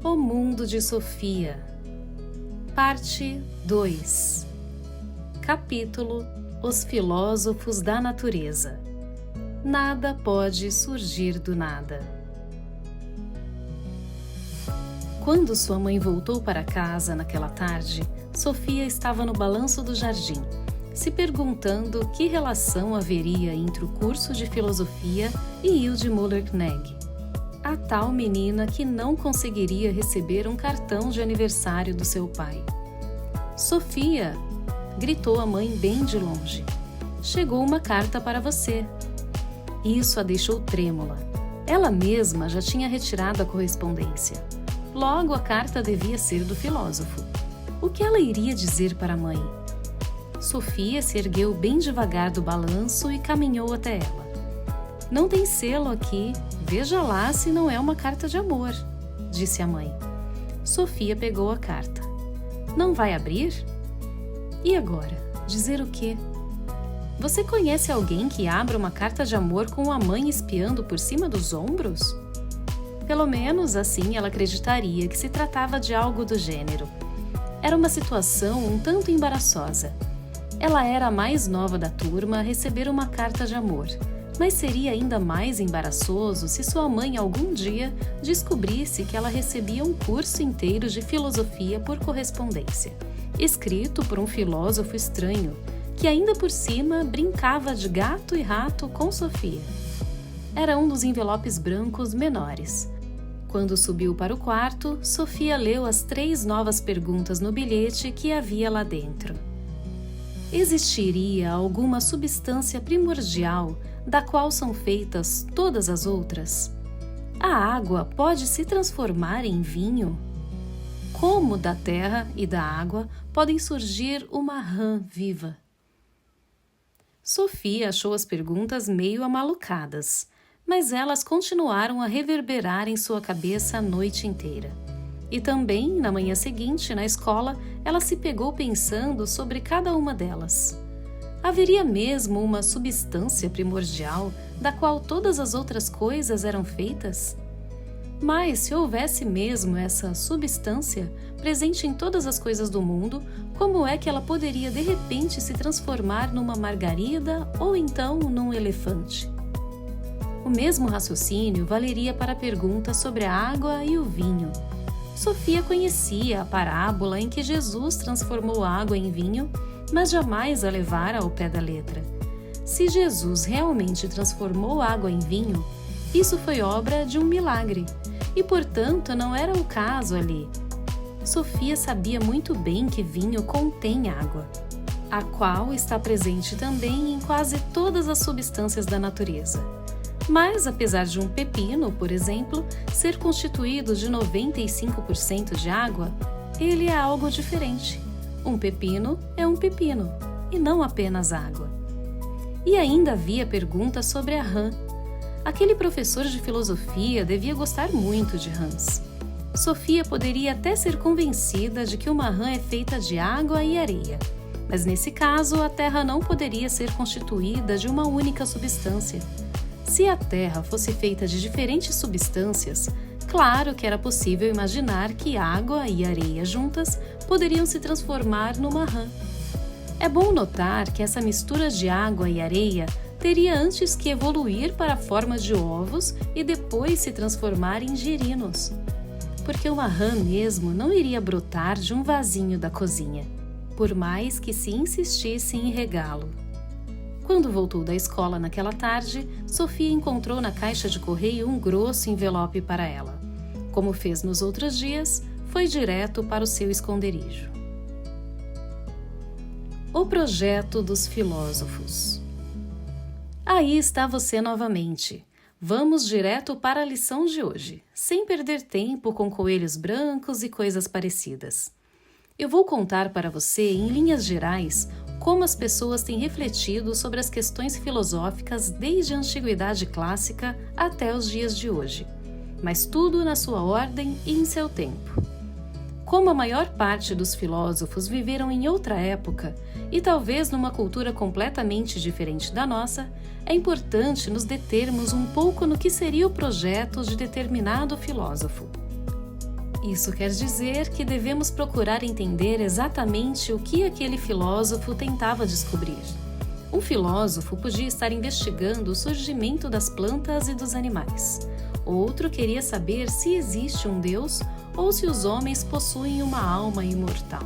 O Mundo de Sofia. Parte 2. Capítulo: Os Filósofos da Natureza. Nada pode surgir do nada. Quando sua mãe voltou para casa naquela tarde, Sofia estava no balanço do jardim, se perguntando que relação haveria entre o curso de filosofia e Hilde Müller-Knegg, a tal menina que não conseguiria receber um cartão de aniversário do seu pai. "Sofia!" gritou a mãe bem de longe. "Chegou uma carta para você." Isso a deixou trêmula. Ela mesma já tinha retirado a correspondência. Logo, a carta devia ser do filósofo. O que ela iria dizer para a mãe? Sofia se ergueu bem devagar do balanço e caminhou até ela. "Não tem selo aqui. Veja lá se não é uma carta de amor", disse a mãe. Sofia pegou a carta. "Não vai abrir?" "E agora? Dizer o quê?" "Você conhece alguém que abra uma carta de amor com a mãe espiando por cima dos ombros?" Pelo menos assim ela acreditaria que se tratava de algo do gênero. Era uma situação um tanto embaraçosa. Ela era a mais nova da turma a receber uma carta de amor, mas seria ainda mais embaraçoso se sua mãe algum dia descobrisse que ela recebia um curso inteiro de filosofia por correspondência, escrito por um filósofo estranho, que ainda por cima brincava de gato e rato com Sofia. Era um dos envelopes brancos menores. Quando subiu para o quarto, Sofia leu as 3 novas perguntas no bilhete que havia lá dentro. Existiria alguma substância primordial da qual são feitas todas as outras? A água pode se transformar em vinho? Como da terra e da água podem surgir uma rã viva? Sofia achou as perguntas meio amalucadas, mas elas continuaram a reverberar em sua cabeça a noite inteira. E também, na manhã seguinte, na escola, ela se pegou pensando sobre cada uma delas. Haveria mesmo uma substância primordial da qual todas as outras coisas eram feitas? Mas se houvesse mesmo essa substância presente em todas as coisas do mundo, como é que ela poderia de repente se transformar numa margarida ou então num elefante? O mesmo raciocínio valeria para a pergunta sobre a água e o vinho. Sofia conhecia a parábola em que Jesus transformou a água em vinho, mas jamais a levara ao pé da letra. Se Jesus realmente transformou a água em vinho, isso foi obra de um milagre, e portanto não era o caso ali. Sofia sabia muito bem que vinho contém água, a qual está presente também em quase todas as substâncias da natureza. Mas, apesar de um pepino, por exemplo, ser constituído de 95% de água, ele é algo diferente. Um pepino é um pepino, e não apenas água. E ainda havia perguntas sobre a rã. Aquele professor de filosofia devia gostar muito de rãs. Sofia poderia até ser convencida de que uma rã é feita de água e areia, mas nesse caso a terra não poderia ser constituída de uma única substância. Se a Terra fosse feita de diferentes substâncias, claro que era possível imaginar que água e areia juntas poderiam se transformar numa rã. É bom notar que essa mistura de água e areia teria antes que evoluir para a forma de ovos e depois se transformar em girinos, porque uma rã mesmo não iria brotar de um vasinho da cozinha, por mais que se insistisse em regá-lo. Quando voltou da escola naquela tarde, Sofia encontrou na caixa de correio um grosso envelope para ela. Como fez nos outros dias, foi direto para o seu esconderijo. O projeto dos filósofos. Aí está você novamente. Vamos direto para a lição de hoje, sem perder tempo com coelhos brancos e coisas parecidas. Eu vou contar para você, em linhas gerais, como as pessoas têm refletido sobre as questões filosóficas desde a antiguidade clássica até os dias de hoje, mas tudo na sua ordem e em seu tempo. Como a maior parte dos filósofos viveram em outra época e talvez numa cultura completamente diferente da nossa, é importante nos determos um pouco no que seria o projeto de determinado filósofo. Isso quer dizer que devemos procurar entender exatamente o que aquele filósofo tentava descobrir. Um filósofo podia estar investigando o surgimento das plantas e dos animais. Outro queria saber se existe um Deus ou se os homens possuem uma alma imortal.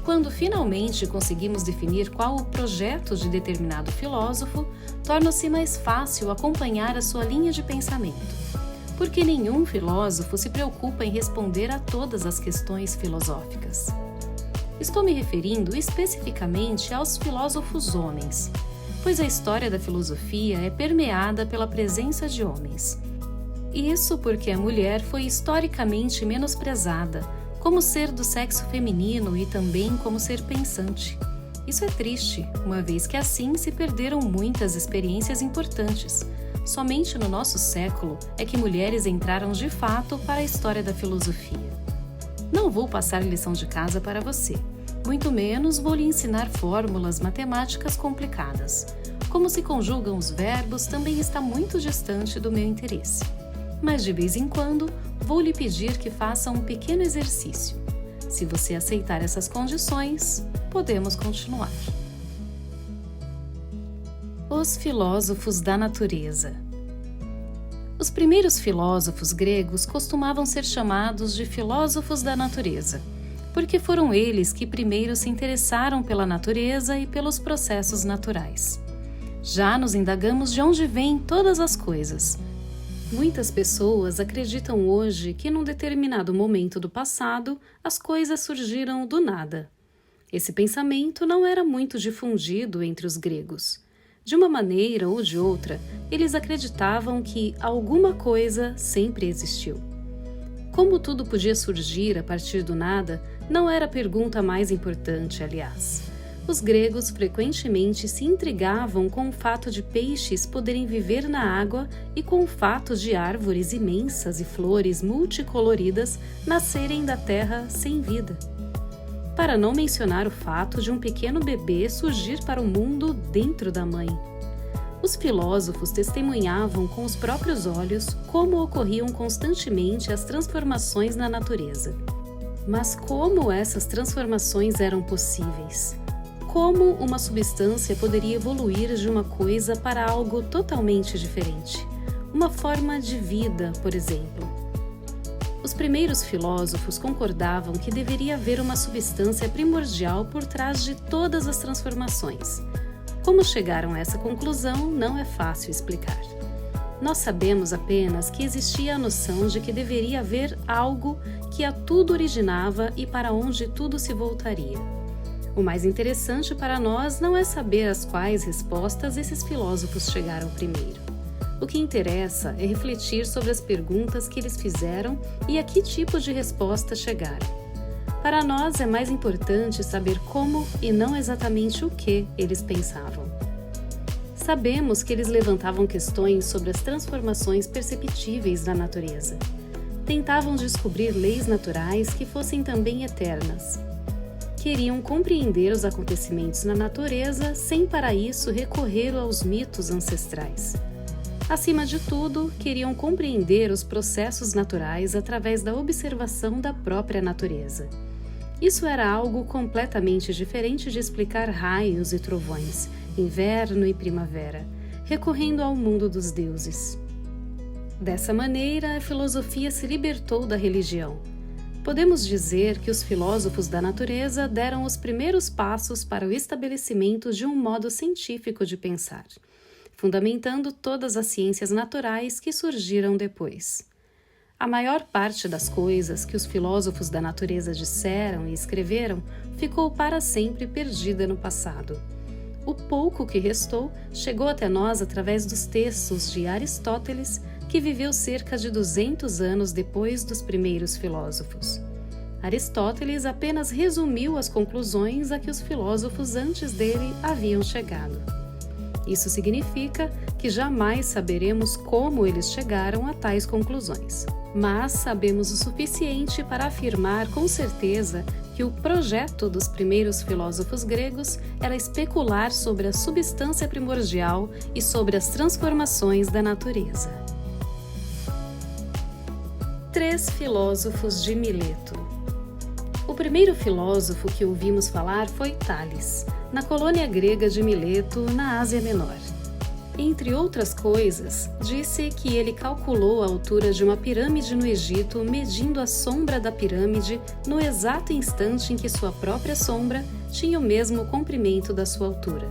Quando finalmente conseguimos definir qual o projeto de determinado filósofo, torna-se mais fácil acompanhar a sua linha de pensamento, porque nenhum filósofo se preocupa em responder a todas as questões filosóficas. Estou me referindo especificamente aos filósofos homens, pois a história da filosofia é permeada pela presença de homens. Isso porque a mulher foi historicamente menosprezada, como ser do sexo feminino e também como ser pensante. Isso é triste, uma vez que assim se perderam muitas experiências importantes. Somente no nosso século é que mulheres entraram de fato para a história da filosofia. Não vou passar lição de casa para você, muito menos vou lhe ensinar fórmulas matemáticas complicadas. Como se conjugam os verbos também está muito distante do meu interesse. Mas de vez em quando vou lhe pedir que faça um pequeno exercício. Se você aceitar essas condições, podemos continuar. Os filósofos da natureza. Os primeiros filósofos gregos costumavam ser chamados de filósofos da natureza, porque foram eles que primeiro se interessaram pela natureza e pelos processos naturais. Já nos indagamos de onde vêm todas as coisas. Muitas pessoas acreditam hoje que num determinado momento do passado as coisas surgiram do nada. Esse pensamento não era muito difundido entre os gregos. De uma maneira ou de outra, eles acreditavam que alguma coisa sempre existiu. Como tudo podia surgir a partir do nada, não era a pergunta mais importante, aliás. Os gregos frequentemente se intrigavam com o fato de peixes poderem viver na água e com o fato de árvores imensas e flores multicoloridas nascerem da terra sem vida. Para não mencionar o fato de um pequeno bebê surgir para o mundo dentro da mãe. Os filósofos testemunhavam com os próprios olhos como ocorriam constantemente as transformações na natureza. Mas como essas transformações eram possíveis? Como uma substância poderia evoluir de uma coisa para algo totalmente diferente? Uma forma de vida, por exemplo. Os primeiros filósofos concordavam que deveria haver uma substância primordial por trás de todas as transformações. Como chegaram a essa conclusão, não é fácil explicar. Nós sabemos apenas que existia a noção de que deveria haver algo que a tudo originava e para onde tudo se voltaria. O mais interessante para nós não é saber às quais respostas esses filósofos chegaram primeiro. O que interessa é refletir sobre as perguntas que eles fizeram e a que tipo de resposta chegaram. Para nós é mais importante saber como e não exatamente o que eles pensavam. Sabemos que eles levantavam questões sobre as transformações perceptíveis na natureza. Tentavam descobrir leis naturais que fossem também eternas. Queriam compreender os acontecimentos na natureza sem para isso recorrer aos mitos ancestrais. Acima de tudo, queriam compreender os processos naturais através da observação da própria natureza. Isso era algo completamente diferente de explicar raios e trovões, inverno e primavera, recorrendo ao mundo dos deuses. Dessa maneira, a filosofia se libertou da religião. Podemos dizer que os filósofos da natureza deram os primeiros passos para o estabelecimento de um modo científico de pensar, fundamentando todas as ciências naturais que surgiram depois. A maior parte das coisas que os filósofos da natureza disseram e escreveram ficou para sempre perdida no passado. O pouco que restou chegou até nós através dos textos de Aristóteles, que viveu cerca de 200 anos depois dos primeiros filósofos. Aristóteles apenas resumiu as conclusões a que os filósofos antes dele haviam chegado. Isso significa que jamais saberemos como eles chegaram a tais conclusões, mas sabemos o suficiente para afirmar com certeza que o projeto dos primeiros filósofos gregos era especular sobre a substância primordial e sobre as transformações da natureza. três filósofos de Mileto. O primeiro filósofo que ouvimos falar foi Tales, na colônia grega de Mileto, na Ásia Menor. Entre outras coisas, disse que ele calculou a altura de uma pirâmide no Egito medindo a sombra da pirâmide no exato instante em que sua própria sombra tinha o mesmo comprimento da sua altura.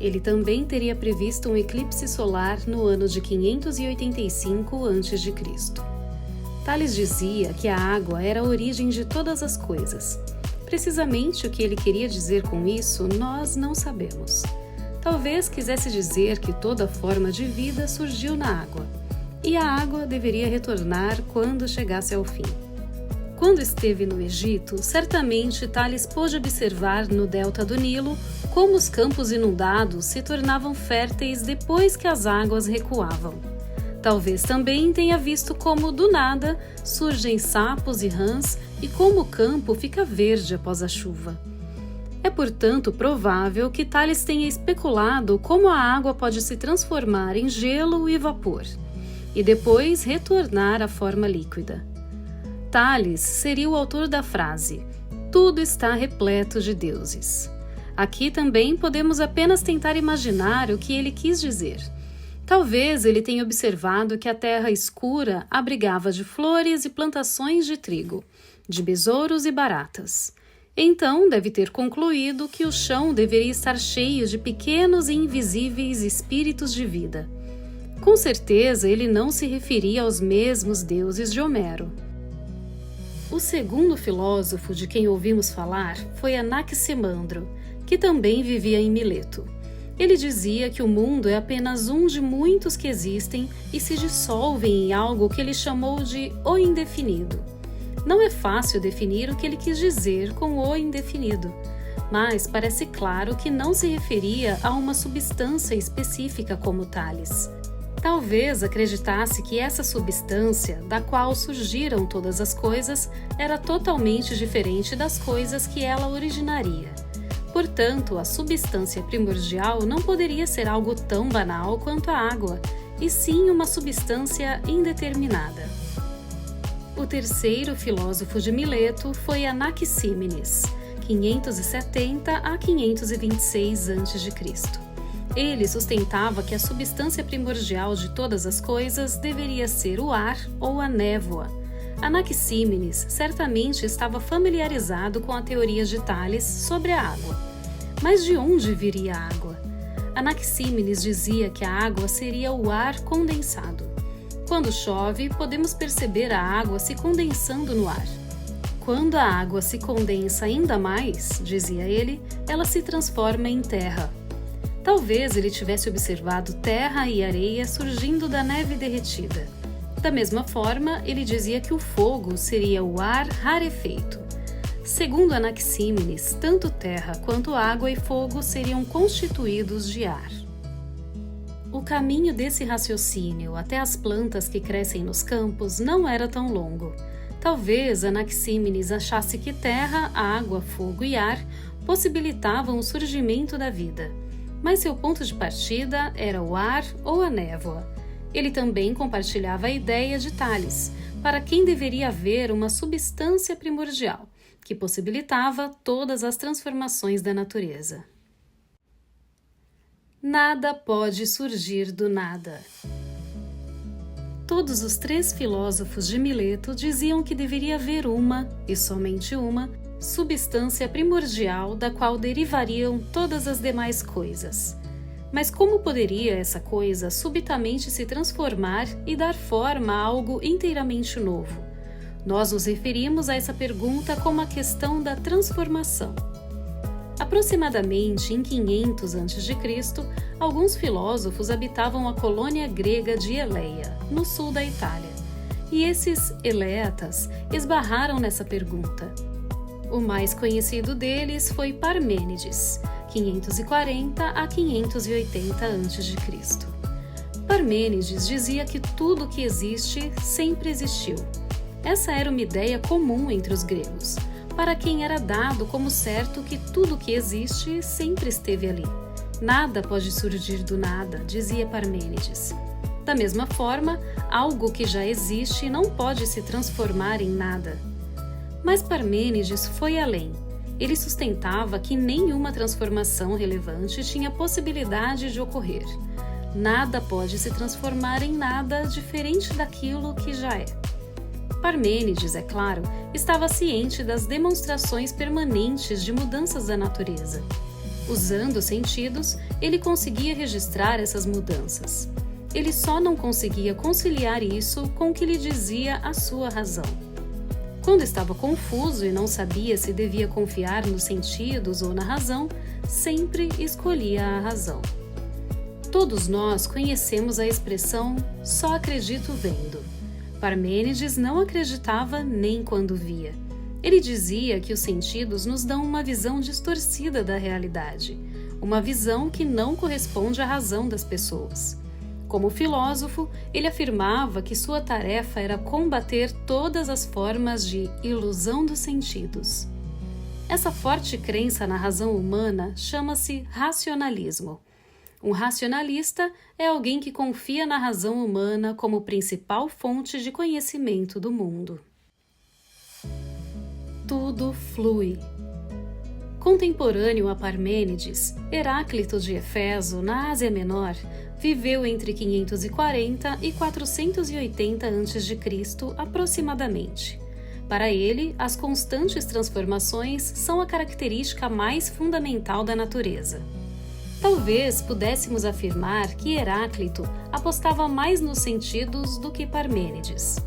Ele também teria previsto um eclipse solar no ano de 585 a.C. Tales dizia que a água era a origem de todas as coisas. Precisamente o que ele queria dizer com isso, nós não sabemos. Talvez quisesse dizer que toda forma de vida surgiu na água, e a água deveria retornar quando chegasse ao fim. Quando esteve no Egito, certamente Tales pôde observar no delta do Nilo como os campos inundados se tornavam férteis depois que as águas recuavam. Talvez também tenha visto como, do nada, surgem sapos e rãs e como o campo fica verde após a chuva. É, portanto, provável que Tales tenha especulado como a água pode se transformar em gelo e vapor, e depois retornar à forma líquida. Tales seria o autor da frase "Tudo está repleto de deuses". Aqui também podemos apenas tentar imaginar o que ele quis dizer. Talvez ele tenha observado que a terra escura abrigava de flores e plantações de trigo, de besouros e baratas. Então deve ter concluído que o chão deveria estar cheio de pequenos e invisíveis espíritos de vida. Com certeza ele não se referia aos mesmos deuses de Homero. O segundo filósofo de quem ouvimos falar foi Anaximandro, que também vivia em Mileto. Ele dizia que o mundo é apenas um de muitos que existem e se dissolvem em algo que ele chamou de o indefinido. Não é fácil definir o que ele quis dizer com o indefinido, mas parece claro que não se referia a uma substância específica como Tales. Talvez acreditasse que essa substância, da qual surgiram todas as coisas, era totalmente diferente das coisas que ela originaria. Portanto, a substância primordial não poderia ser algo tão banal quanto a água, e sim uma substância indeterminada. O terceiro filósofo de Mileto foi Anaxímenes, 570 a 526 a.C. Ele sustentava que a substância primordial de todas as coisas deveria ser o ar ou a névoa. Anaxímenes certamente estava familiarizado com a teoria de Tales sobre a água. Mas de onde viria a água? Anaxímenes dizia que a água seria o ar condensado. Quando chove, podemos perceber a água se condensando no ar. Quando a água se condensa ainda mais, dizia ele, ela se transforma em terra. Talvez ele tivesse observado terra e areia surgindo da neve derretida. Da mesma forma, ele dizia que o fogo seria o ar rarefeito. Segundo Anaxímenes, tanto terra quanto água e fogo seriam constituídos de ar. O caminho desse raciocínio até as plantas que crescem nos campos não era tão longo. Talvez Anaxímenes achasse que terra, água, fogo e ar possibilitavam o surgimento da vida. Mas seu ponto de partida era o ar ou a névoa. Ele também compartilhava a ideia de Tales, para quem deveria haver uma substância primordial, que possibilitava todas as transformações da natureza. Nada pode surgir do nada. Todos os três filósofos de Mileto diziam que deveria haver uma, e somente uma, substância primordial da qual derivariam todas as demais coisas. Mas como poderia essa coisa subitamente se transformar e dar forma a algo inteiramente novo? Nós nos referimos a essa pergunta como a questão da transformação. Aproximadamente em 500 a.C., alguns filósofos habitavam a colônia grega de Eleia, no sul da Itália. E esses eleatas esbarraram nessa pergunta. O mais conhecido deles foi Parmênides, 540 a 580 a.C. Parmênides dizia que tudo que existe sempre existiu. Essa era uma ideia comum entre os gregos, para quem era dado como certo que tudo que existe sempre esteve ali. Nada pode surgir do nada, dizia Parmênides. Da mesma forma, algo que já existe não pode se transformar em nada. Mas Parmênides foi além. Ele sustentava que nenhuma transformação relevante tinha possibilidade de ocorrer. Nada pode se transformar em nada diferente daquilo que já é. Parmênides, é claro, estava ciente das demonstrações permanentes de mudanças da natureza. Usando os sentidos, ele conseguia registrar essas mudanças. Ele só não conseguia conciliar isso com o que lhe dizia a sua razão. Quando estava confuso e não sabia se devia confiar nos sentidos ou na razão, sempre escolhia a razão. Todos nós conhecemos a expressão "só acredito vendo". Parmênides não acreditava nem quando via. Ele dizia que os sentidos nos dão uma visão distorcida da realidade, uma visão que não corresponde à razão das pessoas. Como filósofo, ele afirmava que sua tarefa era combater todas as formas de ilusão dos sentidos. Essa forte crença na razão humana chama-se racionalismo. Um racionalista é alguém que confia na razão humana como principal fonte de conhecimento do mundo. Tudo flui. Contemporâneo a Parmênides, Heráclito de Éfeso, na Ásia Menor, viveu entre 540 e 480 a.C., aproximadamente. Para ele, as constantes transformações são a característica mais fundamental da natureza. Talvez pudéssemos afirmar que Heráclito apostava mais nos sentidos do que Parmênides.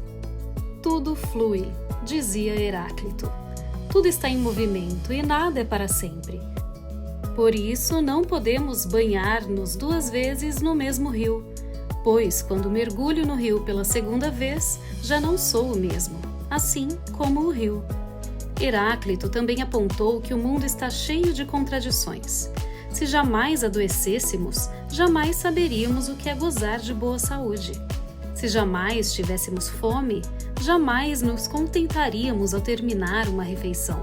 Tudo flui, dizia Heráclito. Tudo está em movimento e nada é para sempre. Por isso, não podemos banhar-nos 2 vezes no mesmo rio, pois, quando mergulho no rio pela 2ª vez, já não sou o mesmo, assim como o rio. Heráclito também apontou que o mundo está cheio de contradições. Se jamais adoecêssemos, jamais saberíamos o que é gozar de boa saúde. Se jamais tivéssemos fome, jamais nos contentaríamos ao terminar uma refeição.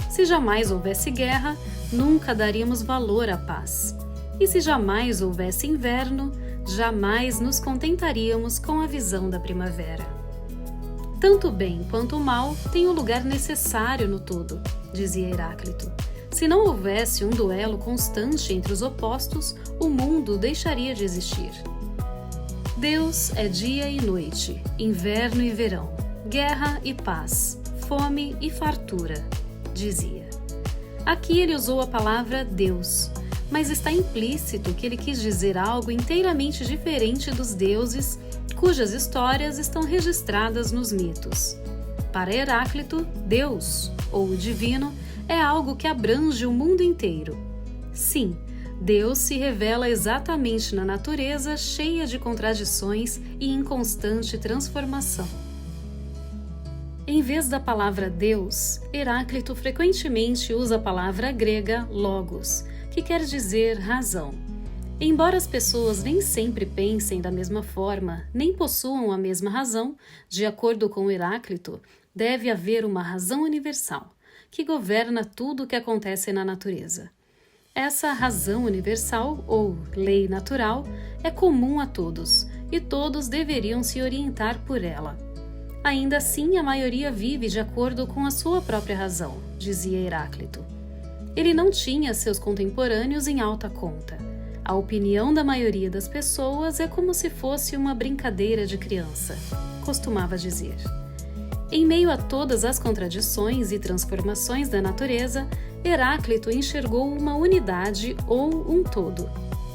Se jamais houvesse guerra, nunca daríamos valor à paz. E se jamais houvesse inverno, jamais nos contentaríamos com a visão da primavera. Tanto o bem quanto o mal têm o lugar necessário no todo, dizia Heráclito. Se não houvesse um duelo constante entre os opostos, o mundo deixaria de existir. Deus é dia e noite, inverno e verão, guerra e paz, fome e fartura, dizia. Aqui ele usou a palavra Deus, mas está implícito que ele quis dizer algo inteiramente diferente dos deuses, cujas histórias estão registradas nos mitos. Para Heráclito, Deus, ou o divino, é algo que abrange o mundo inteiro. Sim, Deus se revela exatamente na natureza cheia de contradições e em constante transformação. Em vez da palavra Deus, Heráclito frequentemente usa a palavra grega logos, que quer dizer razão. Embora as pessoas nem sempre pensem da mesma forma, nem possuam a mesma razão, de acordo com Heráclito, deve haver uma razão universal, que governa tudo o que acontece na natureza. Essa razão universal, ou lei natural, é comum a todos, e todos deveriam se orientar por ela. Ainda assim, a maioria vive de acordo com a sua própria razão, dizia Heráclito. Ele não tinha seus contemporâneos em alta conta. A opinião da maioria das pessoas é como se fosse uma brincadeira de criança, costumava dizer. Em meio a todas as contradições e transformações da natureza, Heráclito enxergou uma unidade ou um todo.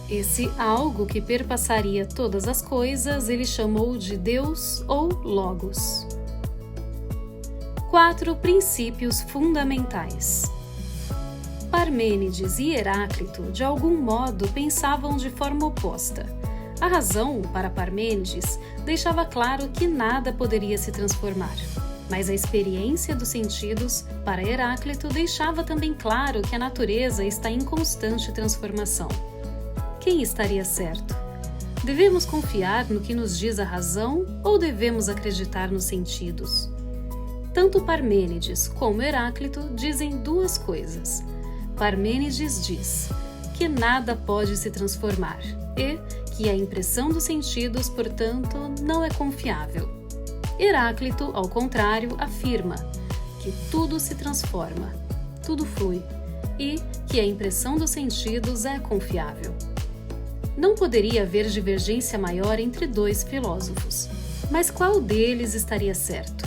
Esse algo que perpassaria todas as coisas ele chamou de Deus ou Logos. 4 princípios fundamentais. Parmênides e Heráclito, de algum modo, pensavam de forma oposta. A razão, para Parmênides, deixava claro que nada poderia se transformar. Mas a experiência dos sentidos, para Heráclito, deixava também claro que a natureza está em constante transformação. Quem estaria certo? Devemos confiar no que nos diz a razão ou devemos acreditar nos sentidos? Tanto Parmênides como Heráclito dizem 2 coisas. Parmênides diz: que nada pode se transformar e que a impressão dos sentidos, portanto, não é confiável. Heráclito, ao contrário, afirma que tudo se transforma, tudo flui, e que a impressão dos sentidos é confiável. Não poderia haver divergência maior entre dois filósofos, mas qual deles estaria certo?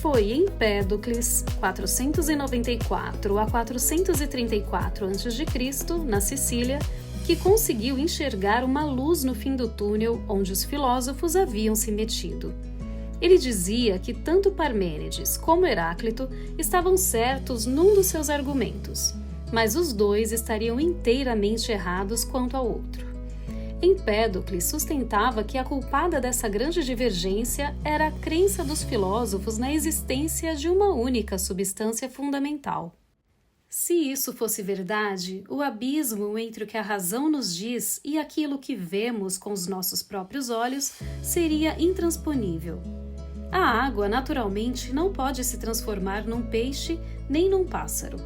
Foi Empédocles, 494 a 434 a.C., na Sicília, que conseguiu enxergar uma luz no fim do túnel onde os filósofos haviam se metido. Ele dizia que tanto Parmênides como Heráclito estavam certos num dos seus argumentos, mas os dois estariam inteiramente errados quanto ao outro. Empédocles sustentava que a culpada dessa grande divergência era a crença dos filósofos na existência de uma única substância fundamental. Se isso fosse verdade, o abismo entre o que a razão nos diz e aquilo que vemos com os nossos próprios olhos seria intransponível. A água, naturalmente, não pode se transformar num peixe nem num pássaro.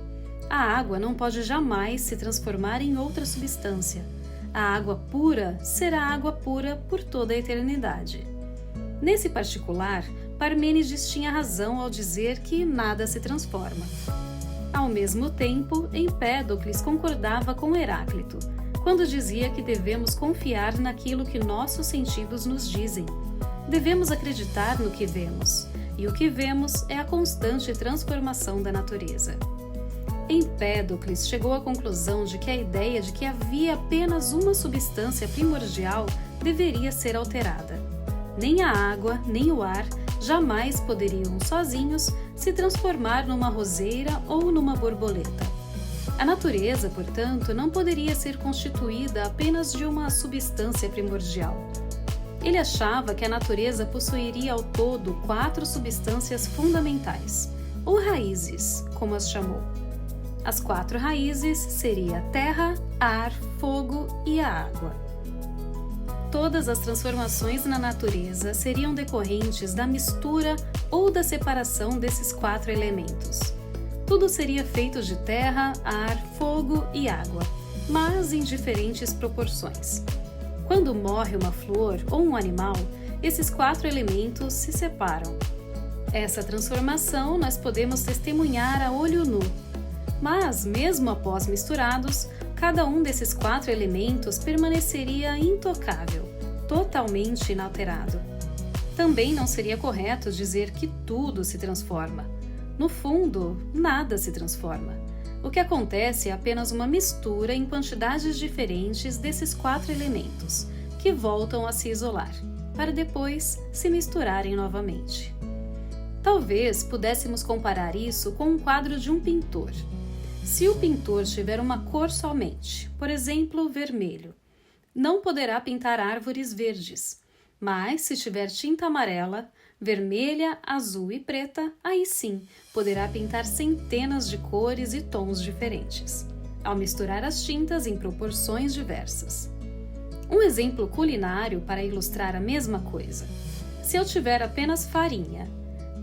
A água não pode jamais se transformar em outra substância. A água pura será água pura por toda a eternidade. Nesse particular, Parmênides tinha razão ao dizer que nada se transforma. Ao mesmo tempo, Empédocles concordava com Heráclito, quando dizia que devemos confiar naquilo que nossos sentidos nos dizem. Devemos acreditar no que vemos, e o que vemos é a constante transformação da natureza. Empédocles chegou à conclusão de que a ideia de que havia apenas uma substância primordial deveria ser alterada. Nem a água, nem o ar jamais poderiam, sozinhos, se transformar numa roseira ou numa borboleta. A natureza, portanto, não poderia ser constituída apenas de uma substância primordial. Ele achava que a natureza possuiria ao todo 4 substâncias fundamentais, ou raízes, como as chamou. As 4 raízes seriam a terra, ar, fogo e a água. Todas as transformações na natureza seriam decorrentes da mistura ou da separação desses 4 elementos. Tudo seria feito de terra, ar, fogo e água, mas em diferentes proporções. Quando morre uma flor ou um animal, esses 4 elementos se separam. Essa transformação nós podemos testemunhar a olho nu. Mas, mesmo após misturados, cada um desses 4 elementos permaneceria intocável, totalmente inalterado. Também não seria correto dizer que tudo se transforma. No fundo, nada se transforma. O que acontece é apenas uma mistura em quantidades diferentes desses 4 elementos, que voltam a se isolar, para depois se misturarem novamente. Talvez pudéssemos comparar isso com um quadro de um pintor. Se o pintor tiver uma cor somente, por exemplo, vermelho, não poderá pintar árvores verdes, mas se tiver tinta amarela, vermelha, azul e preta, aí sim poderá pintar centenas de cores e tons diferentes, ao misturar as tintas em proporções diversas. Um exemplo culinário para ilustrar a mesma coisa. Se eu tiver apenas farinha,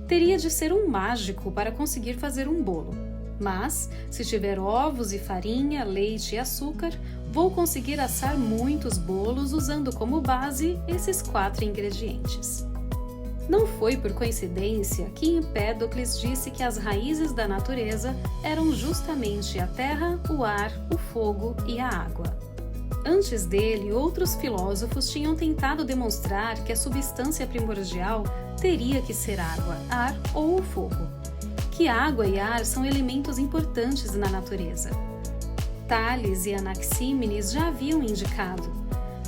teria de ser um mágico para conseguir fazer um bolo. Mas, se tiver ovos e farinha, leite e açúcar, vou conseguir assar muitos bolos usando como base esses 4 ingredientes. Não foi por coincidência que Empédocles disse que as raízes da natureza eram justamente a terra, o ar, o fogo e a água. Antes dele, outros filósofos tinham tentado demonstrar que a substância primordial teria que ser água, ar ou fogo. Que água e ar são elementos importantes na natureza. Tales e Anaxímenes já haviam indicado.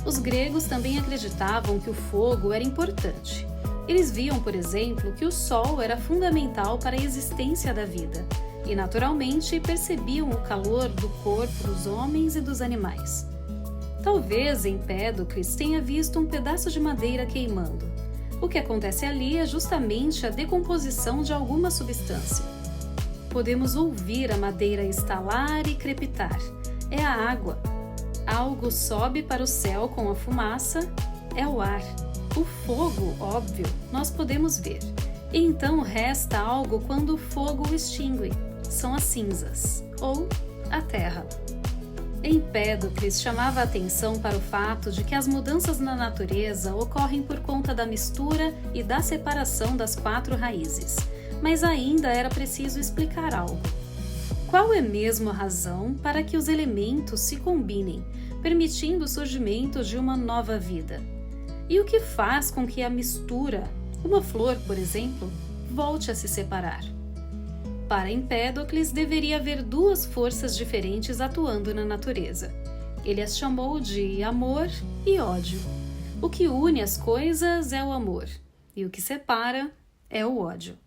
Os gregos também acreditavam que o fogo era importante. Eles viam, por exemplo, que o sol era fundamental para a existência da vida e, naturalmente, percebiam o calor do corpo dos homens e dos animais. Talvez Empédocles tenha visto um pedaço de madeira queimando. O que acontece ali é justamente a decomposição de alguma substância. Podemos ouvir a madeira estalar e crepitar. É a água. Algo sobe para o céu com a fumaça, é o ar. O fogo, óbvio, nós podemos ver. E então resta algo quando o fogo o extingue. São as cinzas, ou a terra. Empédocles chamava a atenção para o fato de que as mudanças na natureza ocorrem por conta da mistura e da separação das 4 raízes, mas ainda era preciso explicar algo. Qual é mesmo a razão para que os elementos se combinem, permitindo o surgimento de uma nova vida? E o que faz com que a mistura, uma flor, por exemplo, volte a se separar? Para Empédocles, deveria haver 2 forças diferentes atuando na natureza. Ele as chamou de amor e ódio. O que une as coisas é o amor, e o que separa é o ódio.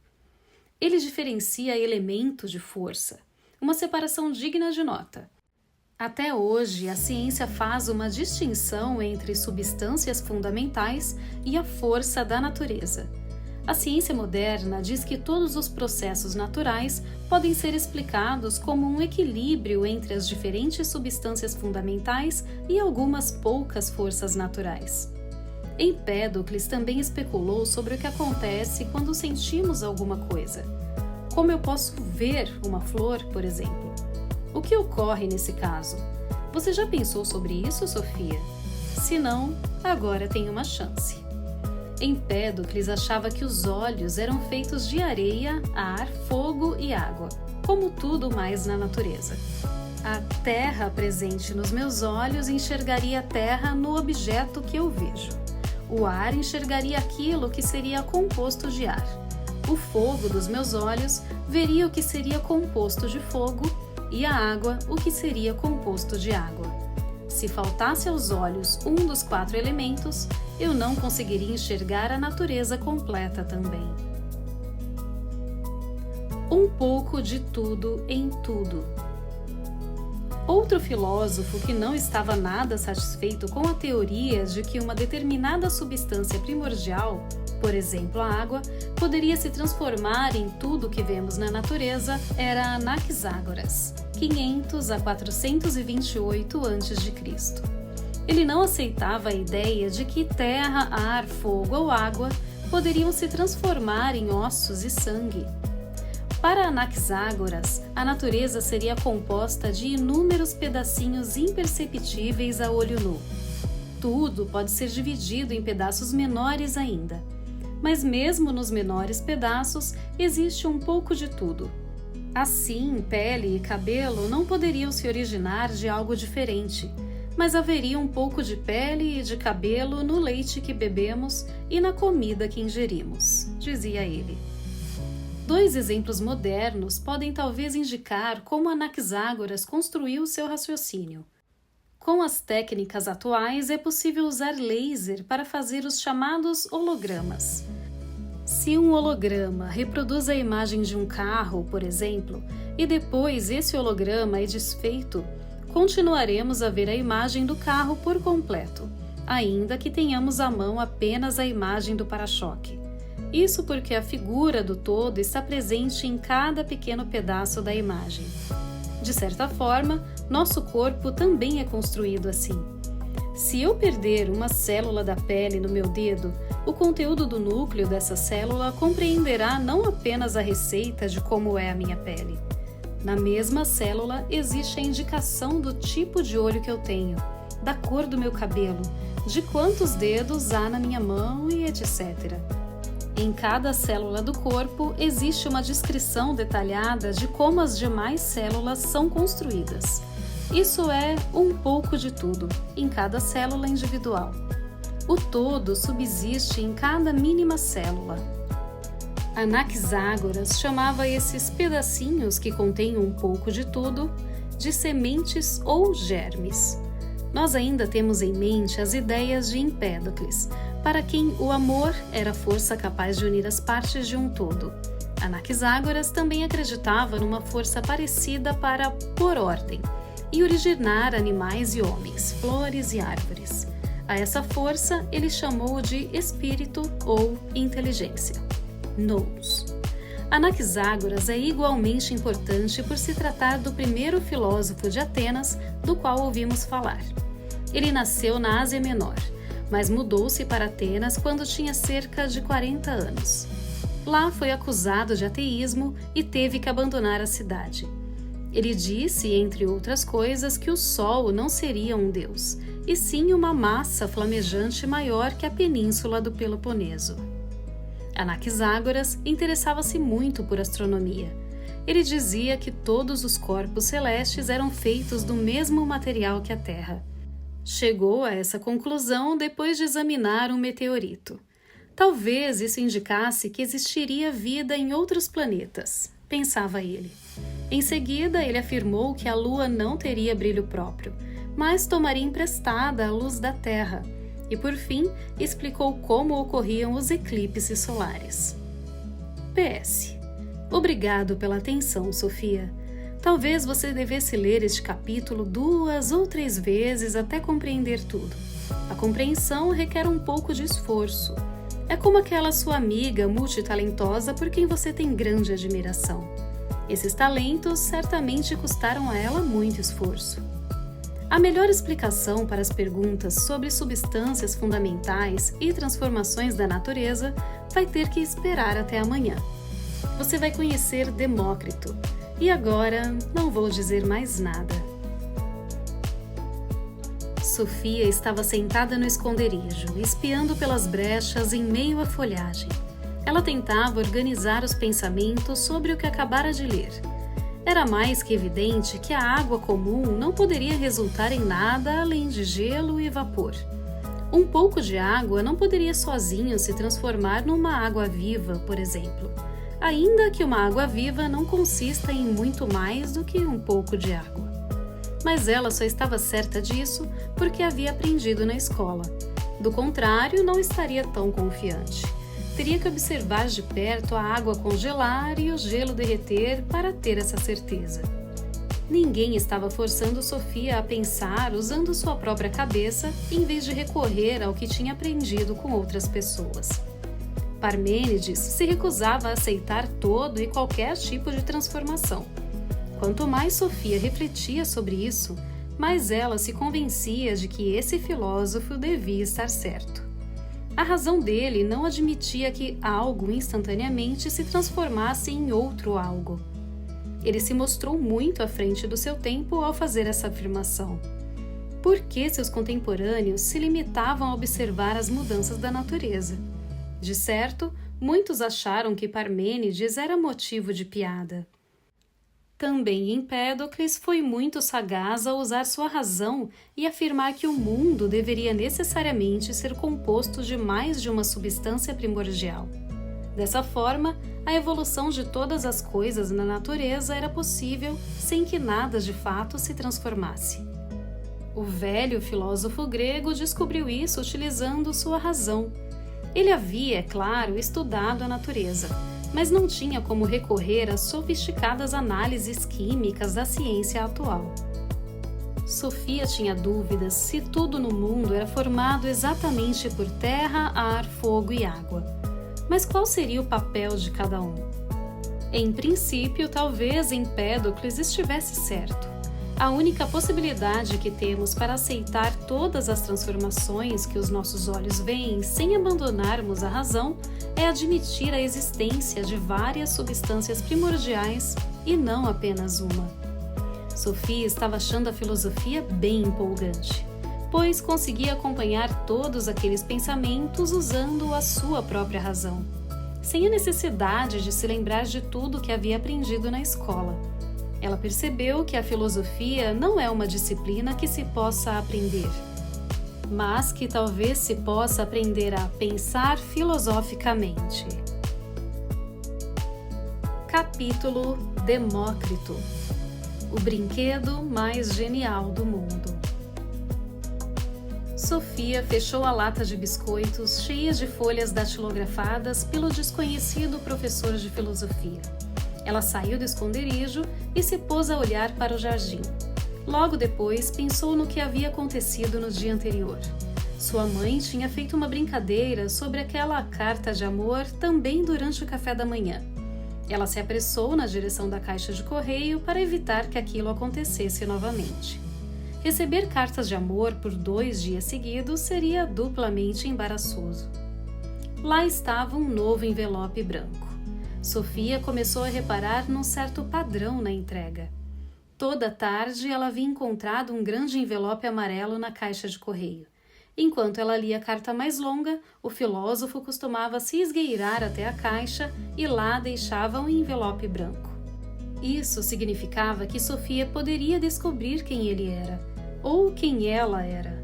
Ele diferencia elemento de força, uma separação digna de nota. Até hoje, a ciência faz uma distinção entre substâncias fundamentais e a força da natureza. A ciência moderna diz que todos os processos naturais podem ser explicados como um equilíbrio entre as diferentes substâncias fundamentais e algumas poucas forças naturais. Empédocles também especulou sobre o que acontece quando sentimos alguma coisa. Como eu posso ver uma flor, por exemplo? O que ocorre nesse caso? Você já pensou sobre isso, Sofia? Se não, agora tem uma chance. Empédocles achava que os olhos eram feitos de areia, ar, fogo e água, como tudo mais na natureza. A terra presente nos meus olhos enxergaria a terra no objeto que eu vejo. O ar enxergaria aquilo que seria composto de ar. O fogo dos meus olhos veria o que seria composto de fogo e a água o que seria composto de água. Se faltasse aos olhos um dos 4 elementos, eu não conseguiria enxergar a natureza completa também. Um pouco de tudo em tudo. Outro filósofo que não estava nada satisfeito com a teoria de que uma determinada substância primordial, por exemplo a água, poderia se transformar em tudo que vemos na natureza era Anaxágoras, 500 a 428 a.C. Ele não aceitava a ideia de que terra, ar, fogo ou água poderiam se transformar em ossos e sangue. Para Anaxágoras, a natureza seria composta de inúmeros pedacinhos imperceptíveis a olho nu. Tudo pode ser dividido em pedaços menores ainda, mas mesmo nos menores pedaços existe um pouco de tudo. Assim, pele e cabelo não poderiam se originar de algo diferente, mas haveria um pouco de pele e de cabelo no leite que bebemos e na comida que ingerimos, dizia ele. 2 exemplos modernos podem talvez indicar como Anaxágoras construiu seu raciocínio. Com as técnicas atuais, é possível usar laser para fazer os chamados hologramas. Se um holograma reproduz a imagem de um carro, por exemplo, e depois esse holograma é desfeito, continuaremos a ver a imagem do carro por completo, ainda que tenhamos à mão apenas a imagem do para-choque. Isso porque a figura do todo está presente em cada pequeno pedaço da imagem. De certa forma, nosso corpo também é construído assim. Se eu perder uma célula da pele no meu dedo, o conteúdo do núcleo dessa célula compreenderá não apenas a receita de como é a minha pele. Na mesma célula existe a indicação do tipo de olho que eu tenho, da cor do meu cabelo, de quantos dedos há na minha mão e etc. Em cada célula do corpo existe uma descrição detalhada de como as demais células são construídas. Isso é um pouco de tudo, em cada célula individual. O todo subsiste em cada mínima célula. Anaxágoras chamava esses pedacinhos que contêm um pouco de tudo de sementes ou germes. Nós ainda temos em mente as ideias de Empédocles, para quem o amor era a força capaz de unir as partes de um todo. Anaxágoras também acreditava numa força parecida para pôr ordem e originar animais e homens, flores e árvores. A essa força ele chamou de espírito ou inteligência. Nous. Anaxágoras é igualmente importante por se tratar do primeiro filósofo de Atenas do qual ouvimos falar. Ele nasceu na Ásia Menor, mas mudou-se para Atenas quando tinha cerca de 40 anos. Lá foi acusado de ateísmo e teve que abandonar a cidade. Ele disse, entre outras coisas, que o Sol não seria um deus, e sim uma massa flamejante maior que a península do Peloponeso. Anaxágoras interessava-se muito por astronomia. Ele dizia que todos os corpos celestes eram feitos do mesmo material que a Terra. Chegou a essa conclusão depois de examinar um meteorito. Talvez isso indicasse que existiria vida em outros planetas, pensava ele. Em seguida, ele afirmou que a Lua não teria brilho próprio, mas tomaria emprestada a luz da Terra, e por fim explicou como ocorriam os eclipses solares. PS. Obrigado pela atenção, Sofia. Talvez você devesse ler este capítulo 2 ou 3 vezes até compreender tudo. A compreensão requer um pouco de esforço. É como aquela sua amiga multitalentosa por quem você tem grande admiração. Esses talentos certamente custaram a ela muito esforço. A melhor explicação para as perguntas sobre substâncias fundamentais e transformações da natureza vai ter que esperar até amanhã. Você vai conhecer Demócrito. E agora não vou dizer mais nada. Sofia estava sentada no esconderijo, espiando pelas brechas em meio à folhagem. Ela tentava organizar os pensamentos sobre o que acabara de ler. Era mais que evidente que a água comum não poderia resultar em nada além de gelo e vapor. Um pouco de água não poderia sozinho se transformar numa água viva, por exemplo, ainda que uma água viva não consista em muito mais do que um pouco de água. Mas ela só estava certa disso porque havia aprendido na escola. Do contrário, não estaria tão confiante. Teria que observar de perto a água congelar e o gelo derreter para ter essa certeza. Ninguém estava forçando Sofia a pensar usando sua própria cabeça em vez de recorrer ao que tinha aprendido com outras pessoas. Parmênides se recusava a aceitar todo e qualquer tipo de transformação. Quanto mais Sofia refletia sobre isso, mais ela se convencia de que esse filósofo devia estar certo. A razão dele não admitia que algo instantaneamente se transformasse em outro algo. Ele se mostrou muito à frente do seu tempo ao fazer essa afirmação. Por que seus contemporâneos se limitavam a observar as mudanças da natureza? De certo, muitos acharam que Parmênides era motivo de piada. Também Empédocles foi muito sagaz ao usar sua razão e afirmar que o mundo deveria necessariamente ser composto de mais de uma substância primordial. Dessa forma, a evolução de todas as coisas na natureza era possível sem que nada de fato se transformasse. O velho filósofo grego descobriu isso utilizando sua razão. Ele havia, é claro, estudado a natureza, mas não tinha como recorrer às sofisticadas análises químicas da ciência atual. Sofia tinha dúvidas se tudo no mundo era formado exatamente por terra, ar, fogo e água. Mas qual seria o papel de cada um? Em princípio, talvez Empédocles estivesse certo. A única possibilidade que temos para aceitar todas as transformações que os nossos olhos veem sem abandonarmos a razão é admitir a existência de várias substâncias primordiais e não apenas uma. Sofia estava achando a filosofia bem empolgante, pois conseguia acompanhar todos aqueles pensamentos usando a sua própria razão, sem a necessidade de se lembrar de tudo que havia aprendido na escola. Ela percebeu que a filosofia não é uma disciplina que se possa aprender, mas que talvez se possa aprender a pensar filosoficamente. Capítulo Demócrito, o brinquedo mais genial do mundo. Sofia fechou a lata de biscoitos cheia de folhas datilografadas pelo desconhecido professor de filosofia. Ela saiu do esconderijo e se pôs a olhar para o jardim. Logo depois, pensou no que havia acontecido no dia anterior. Sua mãe tinha feito uma brincadeira sobre aquela carta de amor também durante o café da manhã. Ela se apressou na direção da caixa de correio para evitar que aquilo acontecesse novamente. Receber cartas de amor por 2 dias seguidos seria duplamente embaraçoso. Lá estava um novo envelope branco. Sofia começou a reparar num certo padrão na entrega. Toda tarde ela havia encontrado um grande envelope amarelo na caixa de correio. Enquanto ela lia a carta mais longa, o filósofo costumava se esgueirar até a caixa e lá deixava um envelope branco. Isso significava que Sofia poderia descobrir quem ele era, ou quem ela era.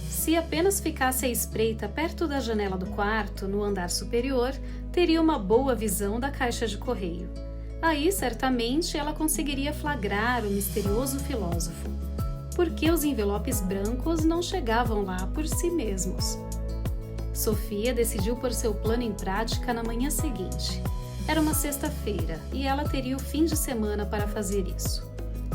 Se apenas ficasse à espreita perto da janela do quarto, no andar superior, teria uma boa visão da caixa de correio. Aí, certamente, ela conseguiria flagrar o misterioso filósofo. Por que os envelopes brancos não chegavam lá por si mesmos? Sofia decidiu pôr seu plano em prática na manhã seguinte. Era uma sexta-feira e ela teria o fim de semana para fazer isso.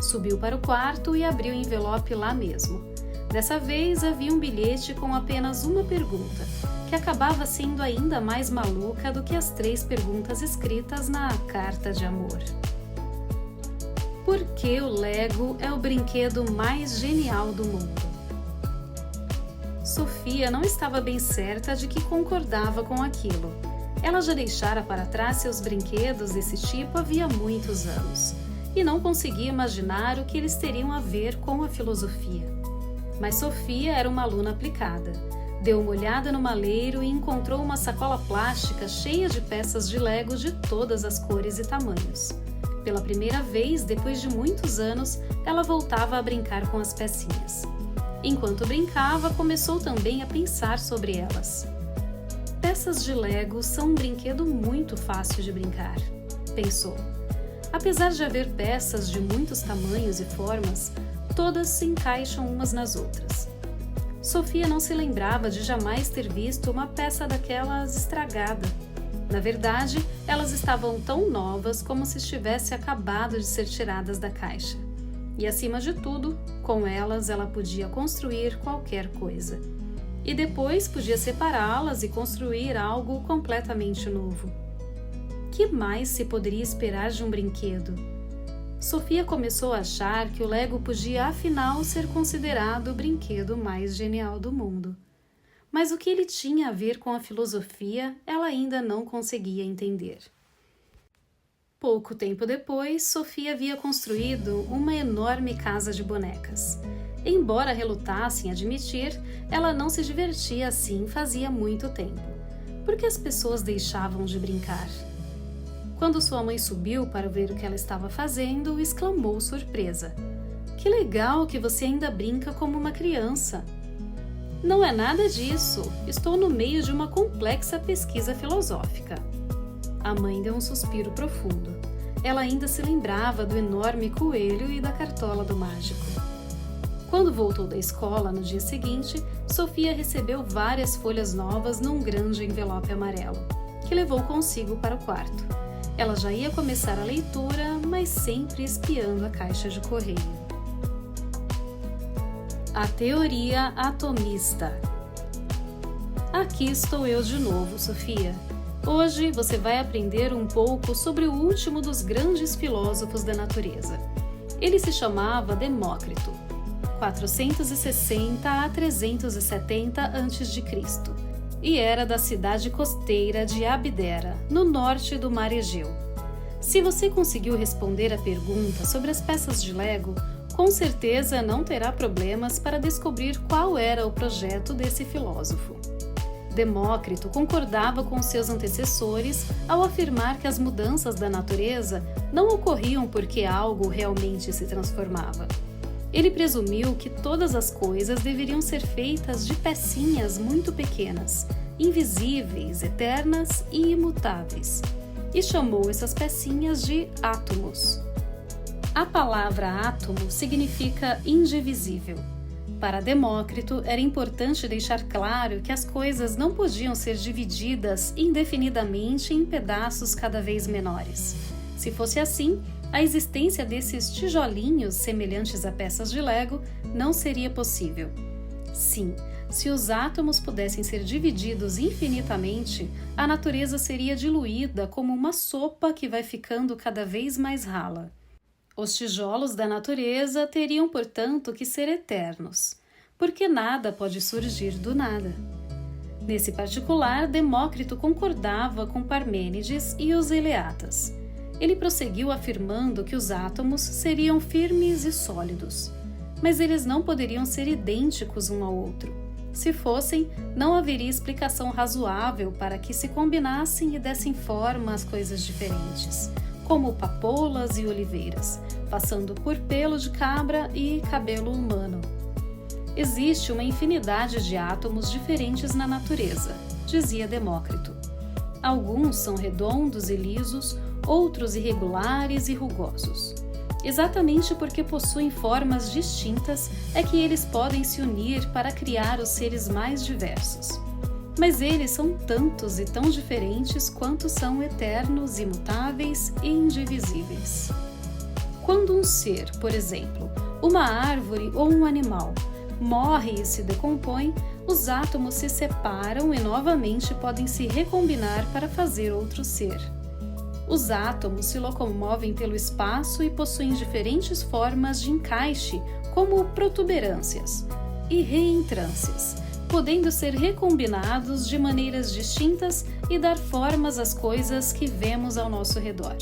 Subiu para o quarto e abriu o envelope lá mesmo. Dessa vez havia um bilhete com apenas uma pergunta, que acabava sendo ainda mais maluca do que as 3 perguntas escritas na carta de amor. Por que o Lego é o brinquedo mais genial do mundo? Sofia não estava bem certa de que concordava com aquilo. Ela já deixara para trás seus brinquedos desse tipo havia muitos anos, e não conseguia imaginar o que eles teriam a ver com a filosofia. Mas Sofia era uma aluna aplicada. Deu uma olhada no maleiro e encontrou uma sacola plástica cheia de peças de Lego de todas as cores e tamanhos. Pela primeira vez, depois de muitos anos, ela voltava a brincar com as pecinhas. Enquanto brincava, começou também a pensar sobre elas. Peças de Lego são um brinquedo muito fácil de brincar, pensou. Apesar de haver peças de muitos tamanhos e formas, todas se encaixam umas nas outras. Sofia não se lembrava de jamais ter visto uma peça daquelas estragada. Na verdade, elas estavam tão novas como se estivesse acabado de ser tiradas da caixa. E acima de tudo, com elas ela podia construir qualquer coisa. E depois podia separá-las e construir algo completamente novo. Que mais se poderia esperar de um brinquedo? Sofia começou a achar que o Lego podia afinal ser considerado o brinquedo mais genial do mundo. Mas o que ele tinha a ver com a filosofia, ela ainda não conseguia entender. Pouco tempo depois, Sofia havia construído uma enorme casa de bonecas. Embora relutasse em admitir, ela não se divertia assim fazia muito tempo. Por que as pessoas deixavam de brincar? Quando sua mãe subiu para ver o que ela estava fazendo, exclamou surpresa. Que legal que você ainda brinca como uma criança. Não é nada disso, estou no meio de uma complexa pesquisa filosófica. A mãe deu um suspiro profundo. Ela ainda se lembrava do enorme coelho e da cartola do mágico. Quando voltou da escola no dia seguinte, Sofia recebeu várias folhas novas num grande envelope amarelo, que levou consigo para o quarto. Ela já ia começar a leitura, mas sempre espiando a caixa de correio. A teoria atomista. Aqui estou eu de novo, Sofia. Hoje você vai aprender um pouco sobre o último dos grandes filósofos da natureza. Ele se chamava Demócrito, 460 a 370 a.C., e era da cidade costeira de Abdera, no norte do Mar Egeu. Se você conseguiu responder a pergunta sobre as peças de Lego, com certeza não terá problemas para descobrir qual era o projeto desse filósofo. Demócrito concordava com seus antecessores ao afirmar que as mudanças da natureza não ocorriam porque algo realmente se transformava. Ele presumiu que todas as coisas deveriam ser feitas de pecinhas muito pequenas, invisíveis, eternas e imutáveis, e chamou essas pecinhas de átomos. A palavra átomo significa indivisível. Para Demócrito, era importante deixar claro que as coisas não podiam ser divididas indefinidamente em pedaços cada vez menores. Se fosse assim, a existência desses tijolinhos semelhantes a peças de Lego não seria possível. Sim, se os átomos pudessem ser divididos infinitamente, a natureza seria diluída como uma sopa que vai ficando cada vez mais rala. Os tijolos da natureza teriam, portanto, que ser eternos, porque nada pode surgir do nada. Nesse particular, Demócrito concordava com Parmênides e os Eleatas. Ele prosseguiu afirmando que os átomos seriam firmes e sólidos, mas eles não poderiam ser idênticos um ao outro. Se fossem, não haveria explicação razoável para que se combinassem e dessem forma às coisas diferentes, como papoulas e oliveiras, passando por pelo de cabra e cabelo humano. Existe uma infinidade de átomos diferentes na natureza, dizia Demócrito. Alguns são redondos e lisos, outros irregulares e rugosos. Exatamente porque possuem formas distintas é que eles podem se unir para criar os seres mais diversos. Mas eles são tantos e tão diferentes quanto são eternos, imutáveis e indivisíveis. Quando um ser, por exemplo, uma árvore ou um animal, morre e se decompõe, os átomos se separam e novamente podem se recombinar para fazer outro ser. Os átomos se locomovem pelo espaço e possuem diferentes formas de encaixe, como protuberâncias e reentrâncias, podendo ser recombinados de maneiras distintas e dar formas às coisas que vemos ao nosso redor.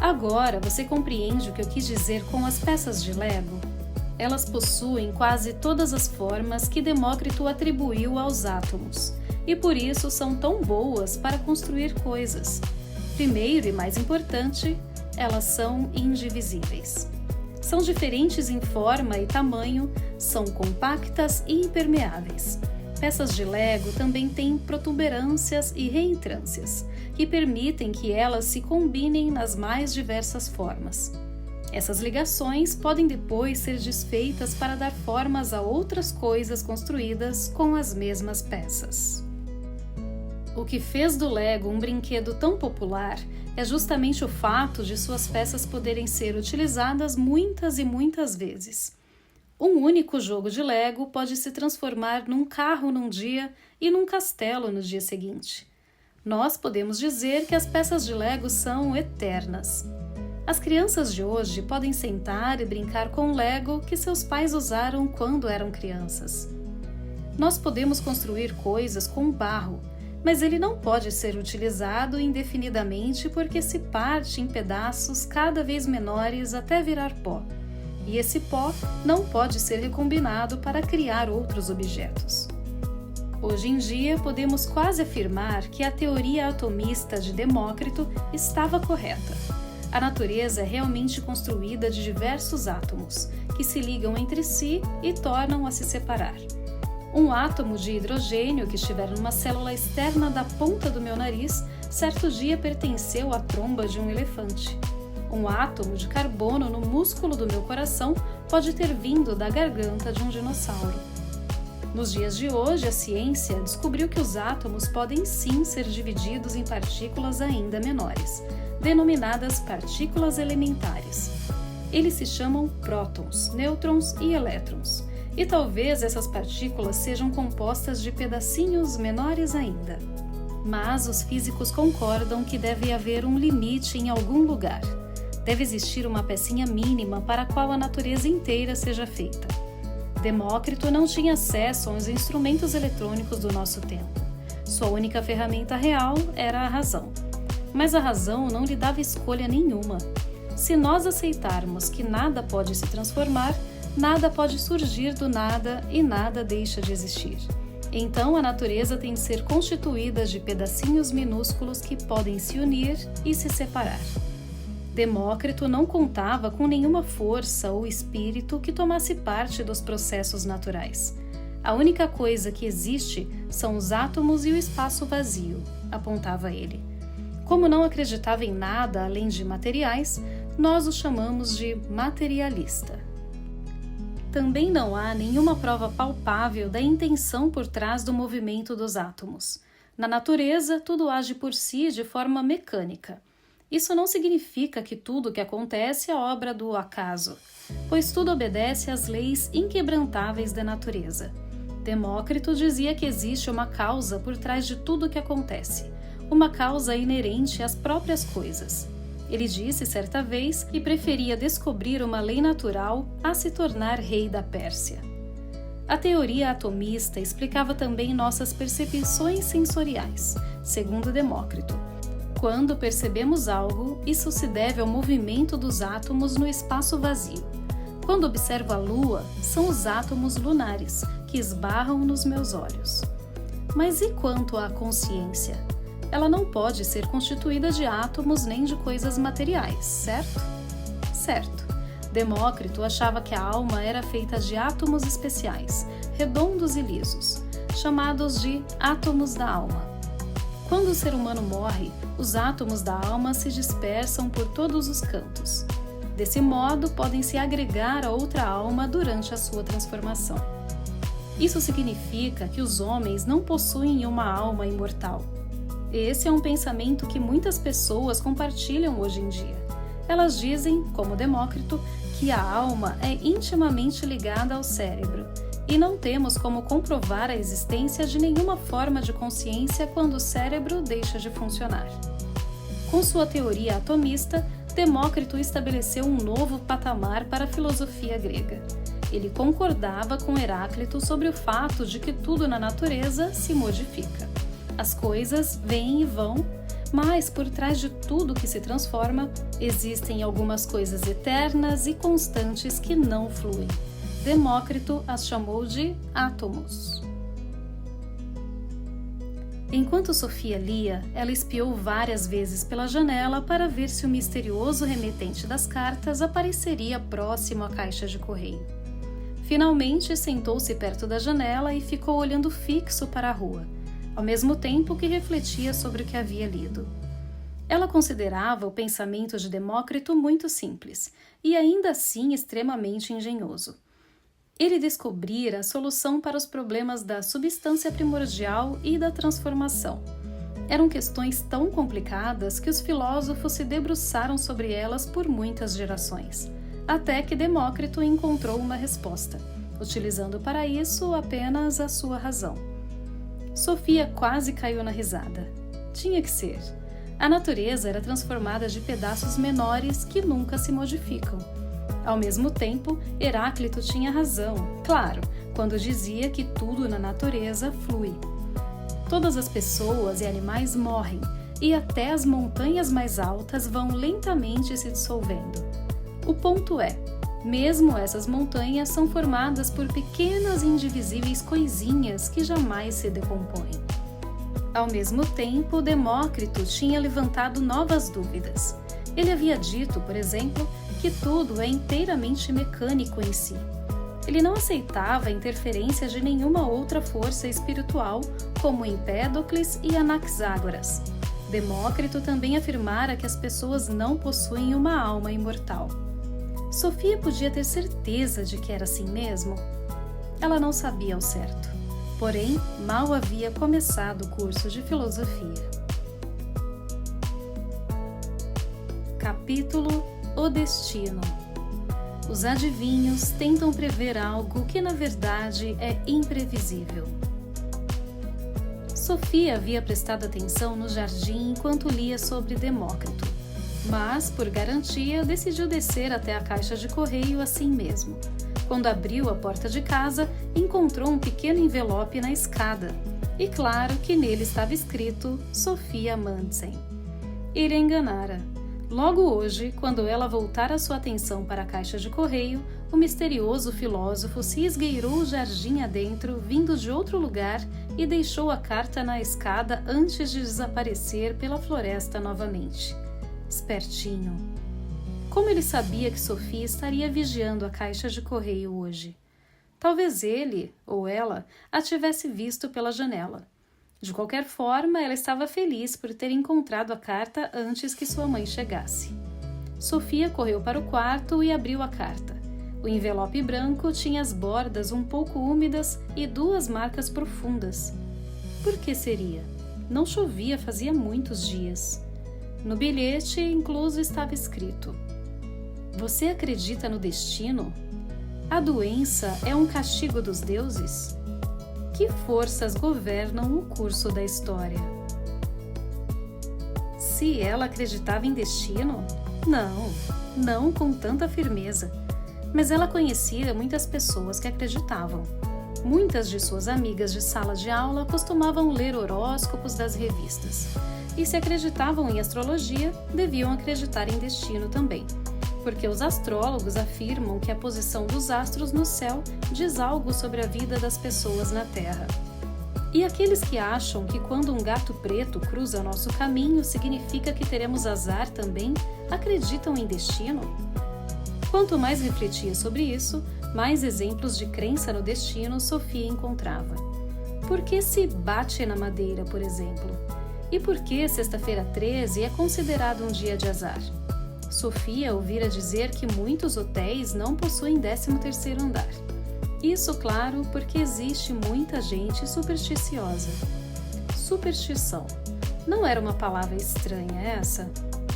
Agora você compreende o que eu quis dizer com as peças de Lego? Elas possuem quase todas as formas que Demócrito atribuiu aos átomos, e por isso são tão boas para construir coisas. Primeiro e mais importante, elas são indivisíveis. São diferentes em forma e tamanho, são compactas e impermeáveis. Peças de Lego também têm protuberâncias e reentrâncias, que permitem que elas se combinem nas mais diversas formas. Essas ligações podem depois ser desfeitas para dar formas a outras coisas construídas com as mesmas peças. O que fez do Lego um brinquedo tão popular é justamente o fato de suas peças poderem ser utilizadas muitas e muitas vezes. Um único jogo de Lego pode se transformar num carro num dia e num castelo no dia seguinte. Nós podemos dizer que as peças de Lego são eternas. As crianças de hoje podem sentar e brincar com o Lego que seus pais usaram quando eram crianças. Nós podemos construir coisas com barro, mas ele não pode ser utilizado indefinidamente porque se parte em pedaços cada vez menores até virar pó, e esse pó não pode ser recombinado para criar outros objetos. Hoje em dia, podemos quase afirmar que a teoria atomista de Demócrito estava correta. A natureza é realmente construída de diversos átomos, que se ligam entre si e tornam a se separar. Um átomo de hidrogênio que estiver numa célula externa da ponta do meu nariz, certo dia pertenceu à tromba de um elefante. Um átomo de carbono no músculo do meu coração pode ter vindo da garganta de um dinossauro. Nos dias de hoje, a ciência descobriu que os átomos podem sim ser divididos em partículas ainda menores, denominadas partículas elementares. Eles se chamam prótons, nêutrons e elétrons. E talvez essas partículas sejam compostas de pedacinhos menores ainda. Mas os físicos concordam que deve haver um limite em algum lugar. Deve existir uma pecinha mínima para a qual a natureza inteira seja feita. Demócrito não tinha acesso aos instrumentos eletrônicos do nosso tempo. Sua única ferramenta real era a razão. Mas a razão não lhe dava escolha nenhuma. Se nós aceitarmos que nada pode se transformar, nada pode surgir do nada e nada deixa de existir. Então a natureza tem de ser constituída de pedacinhos minúsculos que podem se unir e se separar. Demócrito não contava com nenhuma força ou espírito que tomasse parte dos processos naturais. A única coisa que existe são os átomos e o espaço vazio, apontava ele. Como não acreditava em nada além de materiais, nós o chamamos de materialista. Também não há nenhuma prova palpável da intenção por trás do movimento dos átomos. Na natureza, tudo age por si de forma mecânica. Isso não significa que tudo o que acontece é obra do acaso, pois tudo obedece às leis inquebrantáveis da natureza. Demócrito dizia que existe uma causa por trás de tudo o que acontece, uma causa inerente às próprias coisas. Ele disse certa vez que preferia descobrir uma lei natural a se tornar rei da Pérsia. A teoria atomista explicava também nossas percepções sensoriais, segundo Demócrito. Quando percebemos algo, isso se deve ao movimento dos átomos no espaço vazio. Quando observo a Lua, são os átomos lunares que esbarram nos meus olhos. Mas e quanto à consciência? Ela não pode ser constituída de átomos nem de coisas materiais, certo? Certo. Demócrito achava que a alma era feita de átomos especiais, redondos e lisos, chamados de átomos da alma. Quando o ser humano morre, os átomos da alma se dispersam por todos os cantos. Desse modo, podem se agregar a outra alma durante a sua transformação. Isso significa que os homens não possuem uma alma imortal. Esse é um pensamento que muitas pessoas compartilham hoje em dia. Elas dizem, como Demócrito, que a alma é intimamente ligada ao cérebro e não temos como comprovar a existência de nenhuma forma de consciência quando o cérebro deixa de funcionar. Com sua teoria atomista, Demócrito estabeleceu um novo patamar para a filosofia grega. Ele concordava com Heráclito sobre o fato de que tudo na natureza se modifica. As coisas vêm e vão, mas por trás de tudo que se transforma, existem algumas coisas eternas e constantes que não fluem. Demócrito as chamou de átomos. Enquanto Sofia lia, ela espiou várias vezes pela janela para ver se o misterioso remetente das cartas apareceria próximo à caixa de correio. Finalmente, sentou-se perto da janela e ficou olhando fixo para a rua, ao mesmo tempo que refletia sobre o que havia lido. Ela considerava o pensamento de Demócrito muito simples e ainda assim extremamente engenhoso. Ele descobrira a solução para os problemas da substância primordial e da transformação. Eram questões tão complicadas que os filósofos se debruçaram sobre elas por muitas gerações, até que Demócrito encontrou uma resposta, utilizando para isso apenas a sua razão. Sofia quase caiu na risada. Tinha que ser. A natureza era transformada de pedaços menores que nunca se modificam. Ao mesmo tempo, Heráclito tinha razão, claro, quando dizia que tudo na natureza flui. Todas as pessoas e animais morrem, e até as montanhas mais altas vão lentamente se dissolvendo. O ponto é, mesmo essas montanhas são formadas por pequenas e indivisíveis coisinhas que jamais se decompõem. Ao mesmo tempo, Demócrito tinha levantado novas dúvidas. Ele havia dito, por exemplo, que tudo é inteiramente mecânico em si. Ele não aceitava a interferência de nenhuma outra força espiritual, como Empédocles e Anaxágoras. Demócrito também afirmara que as pessoas não possuem uma alma imortal. Sofia podia ter certeza de que era assim mesmo? Ela não sabia ao certo, porém, mal havia começado o curso de filosofia. Capítulo O Destino. Os adivinhos tentam prever algo que na verdade é imprevisível. Sofia havia prestado atenção no jardim enquanto lia sobre Demócrito, mas, por garantia, decidiu descer até a caixa de correio assim mesmo. Quando abriu a porta de casa, encontrou um pequeno envelope na escada, e claro que nele estava escrito Sofia Mantzen. Ele a enganara. Logo hoje, quando ela voltara sua atenção para a caixa de correio, o misterioso filósofo se esgueirou o jardim adentro, vindo de outro lugar, e deixou a carta na escada antes de desaparecer pela floresta novamente. Espertinho. Como ele sabia que Sofia estaria vigiando a caixa de correio hoje? Talvez ele, ou ela, a tivesse visto pela janela. De qualquer forma, ela estava feliz por ter encontrado a carta antes que sua mãe chegasse. Sofia correu para o quarto e abriu a carta. O envelope branco tinha as bordas um pouco úmidas e 2 marcas profundas. Por que seria? Não chovia fazia muitos dias. No bilhete, incluso, estava escrito: Você acredita no destino? A doença é um castigo dos deuses? Que forças governam o curso da história? Se ela acreditava em destino? Não com tanta firmeza. Mas ela conhecia muitas pessoas que acreditavam. Muitas de suas amigas de sala de aula costumavam ler horóscopos das revistas. E se acreditavam em astrologia, deviam acreditar em destino também, porque os astrólogos afirmam que a posição dos astros no céu diz algo sobre a vida das pessoas na Terra. E aqueles que acham que quando um gato preto cruza nosso caminho significa que teremos azar também, acreditam em destino? Quanto mais refletia sobre isso, mais exemplos de crença no destino Sofia encontrava. Por que se bate na madeira, por exemplo? E por que sexta-feira 13 é considerado um dia de azar? Sofia ouvira dizer que muitos hotéis não possuem 13º andar. Isso, claro, porque existe muita gente supersticiosa. Superstição. Não era uma palavra estranha essa?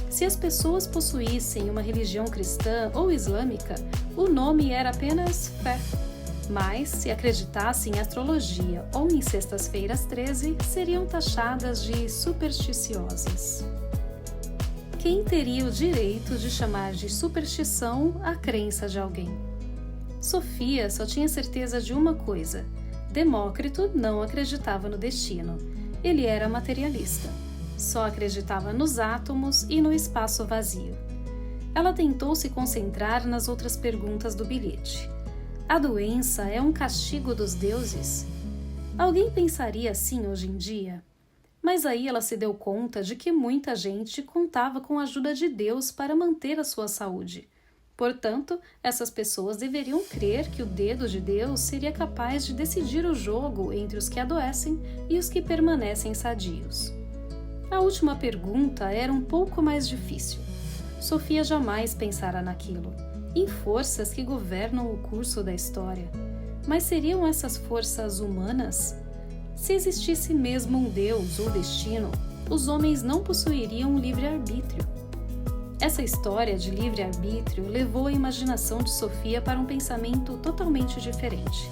Se as pessoas possuíssem uma religião cristã ou islâmica, o nome era apenas fé. Mas, se acreditassem em astrologia ou em sextas-feiras 13, seriam taxadas de supersticiosas. Quem teria o direito de chamar de superstição a crença de alguém? Sofia só tinha certeza de uma coisa: Demócrito não acreditava no destino. Ele era materialista. Só acreditava nos átomos e no espaço vazio. Ela tentou se concentrar nas outras perguntas do bilhete. A doença é um castigo dos deuses? Alguém pensaria assim hoje em dia? Mas aí ela se deu conta de que muita gente contava com a ajuda de Deus para manter a sua saúde. Portanto, essas pessoas deveriam crer que o dedo de Deus seria capaz de decidir o jogo entre os que adoecem e os que permanecem sadios. A última pergunta era um pouco mais difícil. Sofia jamais pensara naquilo, em forças que governam o curso da história. Mas seriam essas forças humanas? Se existisse mesmo um Deus ou destino, os homens não possuiriam um livre-arbítrio. Essa história de livre-arbítrio levou a imaginação de Sofia para um pensamento totalmente diferente,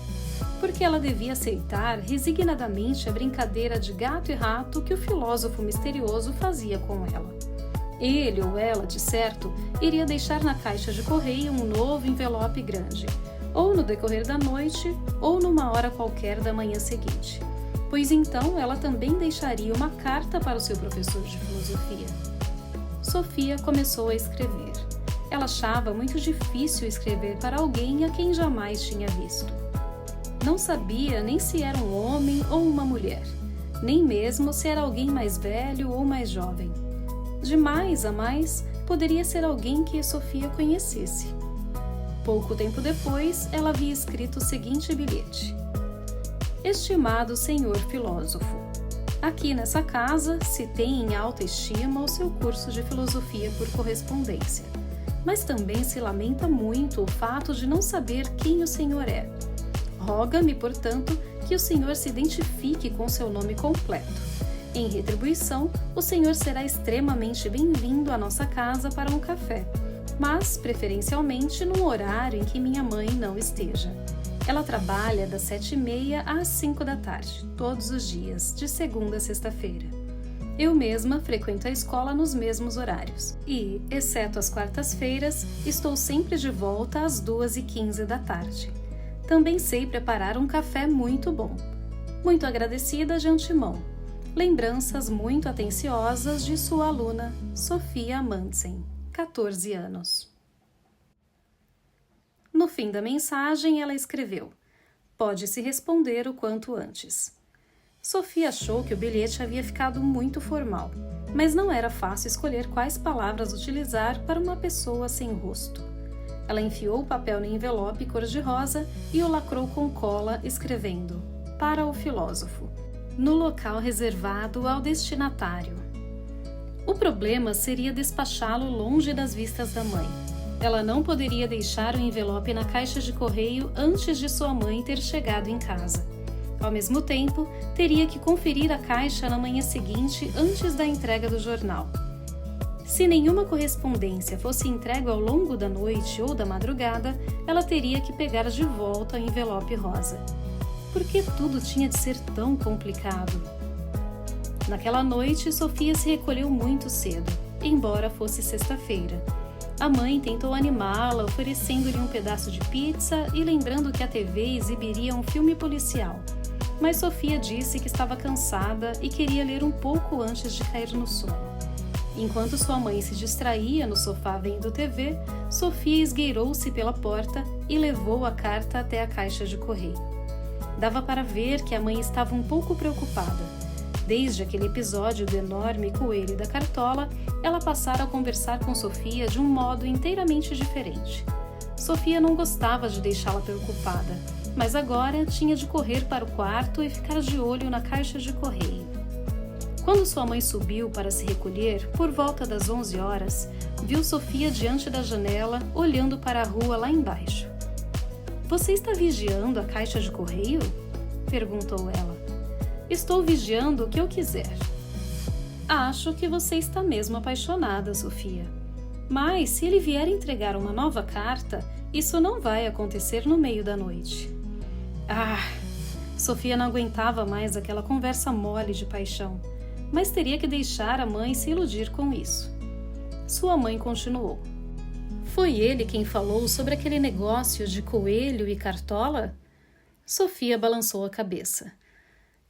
porque ela devia aceitar resignadamente a brincadeira de gato e rato que o filósofo misterioso fazia com ela. Ele ou ela, de certo, iria deixar na caixa de correio um novo envelope grande, ou no decorrer da noite, ou numa hora qualquer da manhã seguinte, pois então ela também deixaria uma carta para o seu professor de filosofia. Sofia começou a escrever. Ela achava muito difícil escrever para alguém a quem jamais tinha visto. Não sabia nem se era um homem ou uma mulher, nem mesmo se era alguém mais velho ou mais jovem. De mais a mais, poderia ser alguém que Sofia conhecesse. Pouco tempo depois, ela havia escrito o seguinte bilhete: Estimado senhor filósofo, aqui nessa casa se tem em alta estima o seu curso de filosofia por correspondência, mas também se lamenta muito o fato de não saber quem o senhor é. Roga-me, portanto, que o senhor se identifique com seu nome completo. Em retribuição, o senhor será extremamente bem-vindo à nossa casa para um café, mas, preferencialmente, num horário em que minha mãe não esteja. Ela trabalha das 7h30 às 5 da tarde, todos os dias, de segunda a sexta-feira. Eu mesma frequento a escola nos mesmos horários e, exceto às quartas-feiras, estou sempre de volta às 2h15 da tarde. Também sei preparar um café muito bom. Muito agradecida de antemão. Lembranças muito atenciosas de sua aluna, Sofia Amundsen, 14 anos. No fim da mensagem, ela escreveu: Pode-se responder o quanto antes. Sofia achou que o bilhete havia ficado muito formal, mas não era fácil escolher quais palavras utilizar para uma pessoa sem rosto. Ela enfiou o papel no envelope cor-de-rosa e o lacrou com cola, escrevendo: Para o filósofo, no local reservado ao destinatário. O problema seria despachá-lo longe das vistas da mãe. Ela não poderia deixar o envelope na caixa de correio antes de sua mãe ter chegado em casa. Ao mesmo tempo, teria que conferir a caixa na manhã seguinte antes da entrega do jornal. Se nenhuma correspondência fosse entregue ao longo da noite ou da madrugada, ela teria que pegar de volta o envelope rosa. Por que tudo tinha de ser tão complicado? Naquela noite, Sofia se recolheu muito cedo, embora fosse sexta-feira. A mãe tentou animá-la, oferecendo-lhe um pedaço de pizza e lembrando que a TV exibiria um filme policial. mas Sofia disse que estava cansada e queria ler um pouco antes de cair no sono. Enquanto sua mãe se distraía no sofá vendo TV, Sofia esgueirou-se pela porta e levou a carta até a caixa de correio. Dava para ver que a mãe estava um pouco preocupada. Desde aquele episódio do enorme coelho da cartola, ela passara a conversar com Sofia de um modo inteiramente diferente. Sofia não gostava de deixá-la preocupada, mas agora tinha de correr para o quarto e ficar de olho na caixa de correio. Quando sua mãe subiu para se recolher, por volta das 11 horas, viu Sofia diante da janela, olhando para a rua lá embaixo. — Você está vigiando a caixa de correio? Perguntou ela. — Estou vigiando o que eu quiser. — Acho que você está mesmo apaixonada, Sofia. Mas se ele vier entregar uma nova carta, isso não vai acontecer no meio da noite. Sofia não aguentava mais aquela conversa mole de paixão, mas teria que deixar a mãe se iludir com isso. Sua mãe continuou. Foi ele quem falou sobre aquele negócio de coelho e cartola? Sofia balançou a cabeça.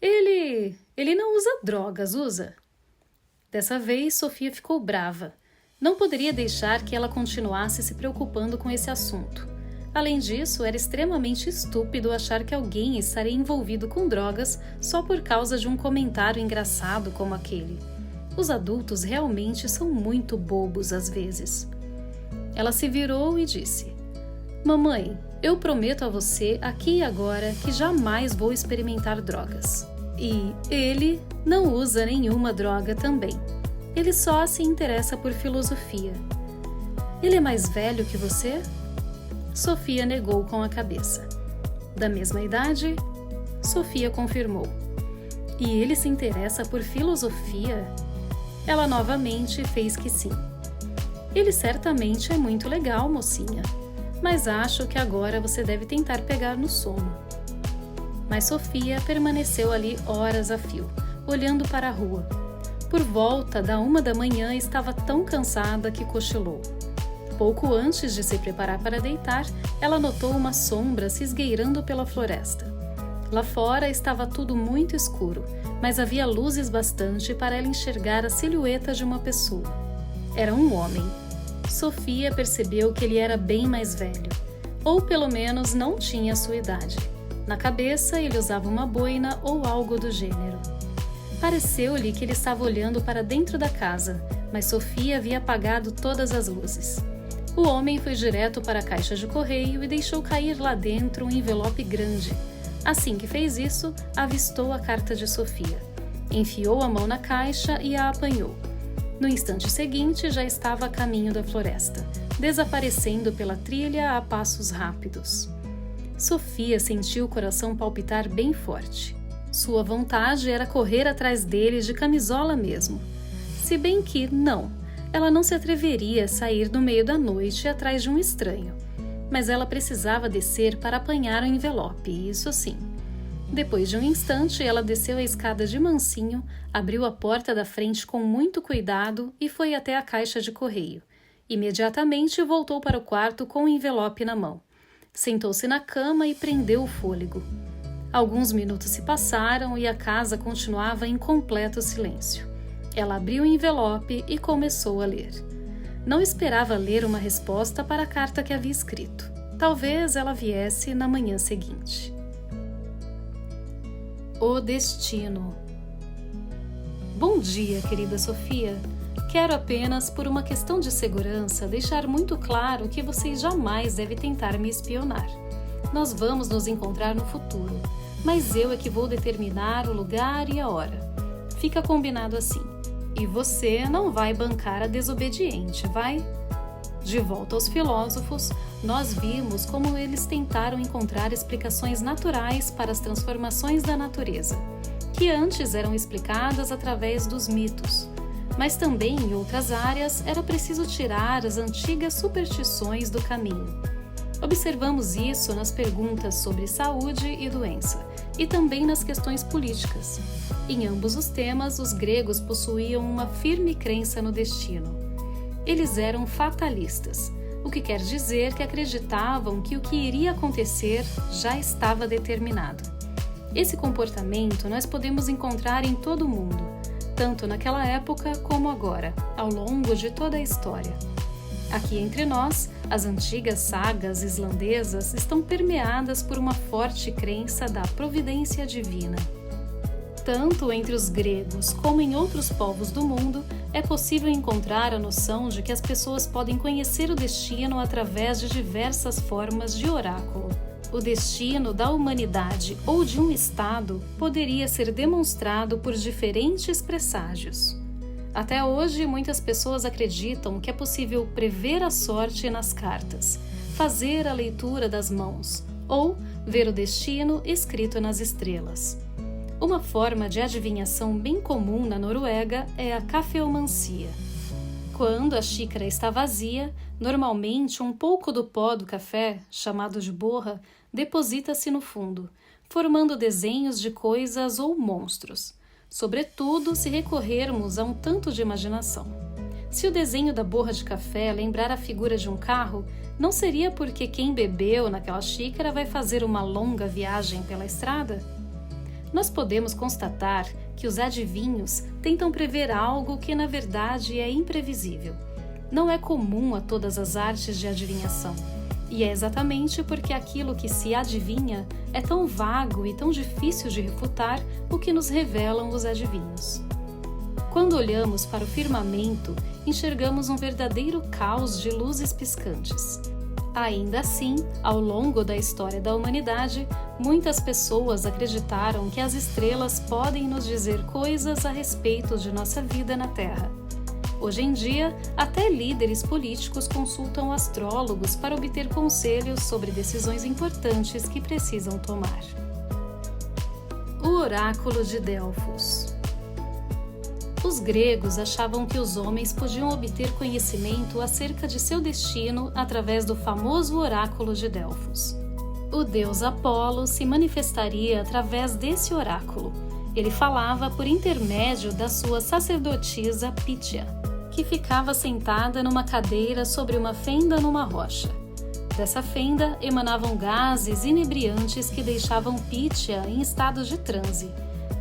Ele não usa drogas, usa? Dessa vez, Sofia ficou brava. Não poderia deixar que ela continuasse se preocupando com esse assunto. Além disso, era extremamente estúpido achar que alguém estaria envolvido com drogas só por causa de um comentário engraçado como aquele. Os adultos realmente são muito bobos às vezes. Ela se virou e disse: Mamãe, eu prometo a você aqui e agora que jamais vou experimentar drogas. E ele não usa nenhuma droga também. Ele só se interessa por filosofia. Ele é mais velho que você? Sofia negou com a cabeça. Da mesma idade? Sofia confirmou. E ele se interessa por filosofia? Ela novamente fez que sim. Ele certamente é muito legal, mocinha. Mas acho que agora você deve tentar pegar no sono. Mas Sofia permaneceu ali horas a fio, olhando para a rua. Por volta da 1 da manhã estava tão cansada que cochilou. Pouco antes de se preparar para deitar, ela notou uma sombra se esgueirando pela floresta. Lá fora estava tudo muito escuro, mas havia luzes bastante para ela enxergar a silhueta de uma pessoa. Era um homem. Sofia percebeu que ele era bem mais velho, ou pelo menos não tinha sua idade. Na cabeça ele usava uma boina ou algo do gênero. Pareceu-lhe que ele estava olhando para dentro da casa, mas Sofia havia apagado todas as luzes. O homem foi direto para a caixa de correio e deixou cair lá dentro um envelope grande. Assim que fez isso, avistou a carta de Sofia. Enfiou a mão na caixa e a apanhou. No instante seguinte, já estava a caminho da floresta, desaparecendo pela trilha a passos rápidos. Sofia sentiu o coração palpitar bem forte. Sua vontade era correr atrás dele de camisola mesmo. Se bem que ela não se atreveria a sair no meio da noite atrás de um estranho. Mas ela precisava descer para apanhar o envelope, isso sim. Depois de um instante, ela desceu a escada de mansinho, abriu a porta da frente com muito cuidado e foi até a caixa de correio. Imediatamente voltou para o quarto com o envelope na mão. Sentou-se na cama e prendeu o fôlego. Alguns minutos se passaram e a casa continuava em completo silêncio. Ela abriu o envelope e começou a ler. Não esperava ler uma resposta para a carta que havia escrito. Talvez ela viesse na manhã seguinte. O destino. Bom dia, querida Sofia. Quero apenas, por uma questão de segurança, deixar muito claro que vocês jamais devem tentar me espionar. Nós vamos nos encontrar no futuro, mas eu é que vou determinar o lugar e a hora. Fica combinado assim. E você não vai bancar a desobediente, vai? De volta aos filósofos, nós vimos como eles tentaram encontrar explicações naturais para as transformações da natureza, que antes eram explicadas através dos mitos. Mas também em outras áreas era preciso tirar as antigas superstições do caminho. Observamos isso nas perguntas sobre saúde e doença, e também nas questões políticas. Em ambos os temas, os gregos possuíam uma firme crença no destino. Eles eram fatalistas, o que quer dizer que acreditavam que o que iria acontecer já estava determinado. Esse comportamento nós podemos encontrar em todo o mundo, tanto naquela época como agora, ao longo de toda a história. Aqui entre nós, as antigas sagas islandesas estão permeadas por uma forte crença da providência divina. Tanto entre os gregos como em outros povos do mundo, é possível encontrar a noção de que as pessoas podem conhecer o destino através de diversas formas de oráculo. O destino da humanidade ou de um estado poderia ser demonstrado por diferentes presságios. Até hoje, muitas pessoas acreditam que é possível prever a sorte nas cartas, fazer a leitura das mãos ou ver o destino escrito nas estrelas. Uma forma de adivinhação bem comum na Noruega é a cafeomancia. Quando a xícara está vazia, normalmente um pouco do pó do café, chamado de borra, deposita-se no fundo, formando desenhos de coisas ou monstros, sobretudo se recorrermos a um tanto de imaginação. Se o desenho da borra de café lembrar a figura de um carro, não seria porque quem bebeu naquela xícara vai fazer uma longa viagem pela estrada? Nós podemos constatar que os adivinhos tentam prever algo que na verdade é imprevisível. Não é comum a todas as artes de adivinhação. E é exatamente porque aquilo que se adivinha é tão vago e tão difícil de refutar o que nos revelam os adivinhos. Quando olhamos para o firmamento, enxergamos um verdadeiro caos de luzes piscantes. Ainda assim, ao longo da história da humanidade, muitas pessoas acreditaram que as estrelas podem nos dizer coisas a respeito de nossa vida na Terra. Hoje em dia, até líderes políticos consultam astrólogos para obter conselhos sobre decisões importantes que precisam tomar. O Oráculo de Delfos. Os gregos achavam que os homens podiam obter conhecimento acerca de seu destino através do famoso Oráculo de Delfos. O deus Apolo se manifestaria através desse oráculo. Ele falava por intermédio da sua sacerdotisa Pítia, que ficava sentada numa cadeira sobre uma fenda numa rocha. Dessa fenda emanavam gases inebriantes que deixavam Pítia em estado de transe.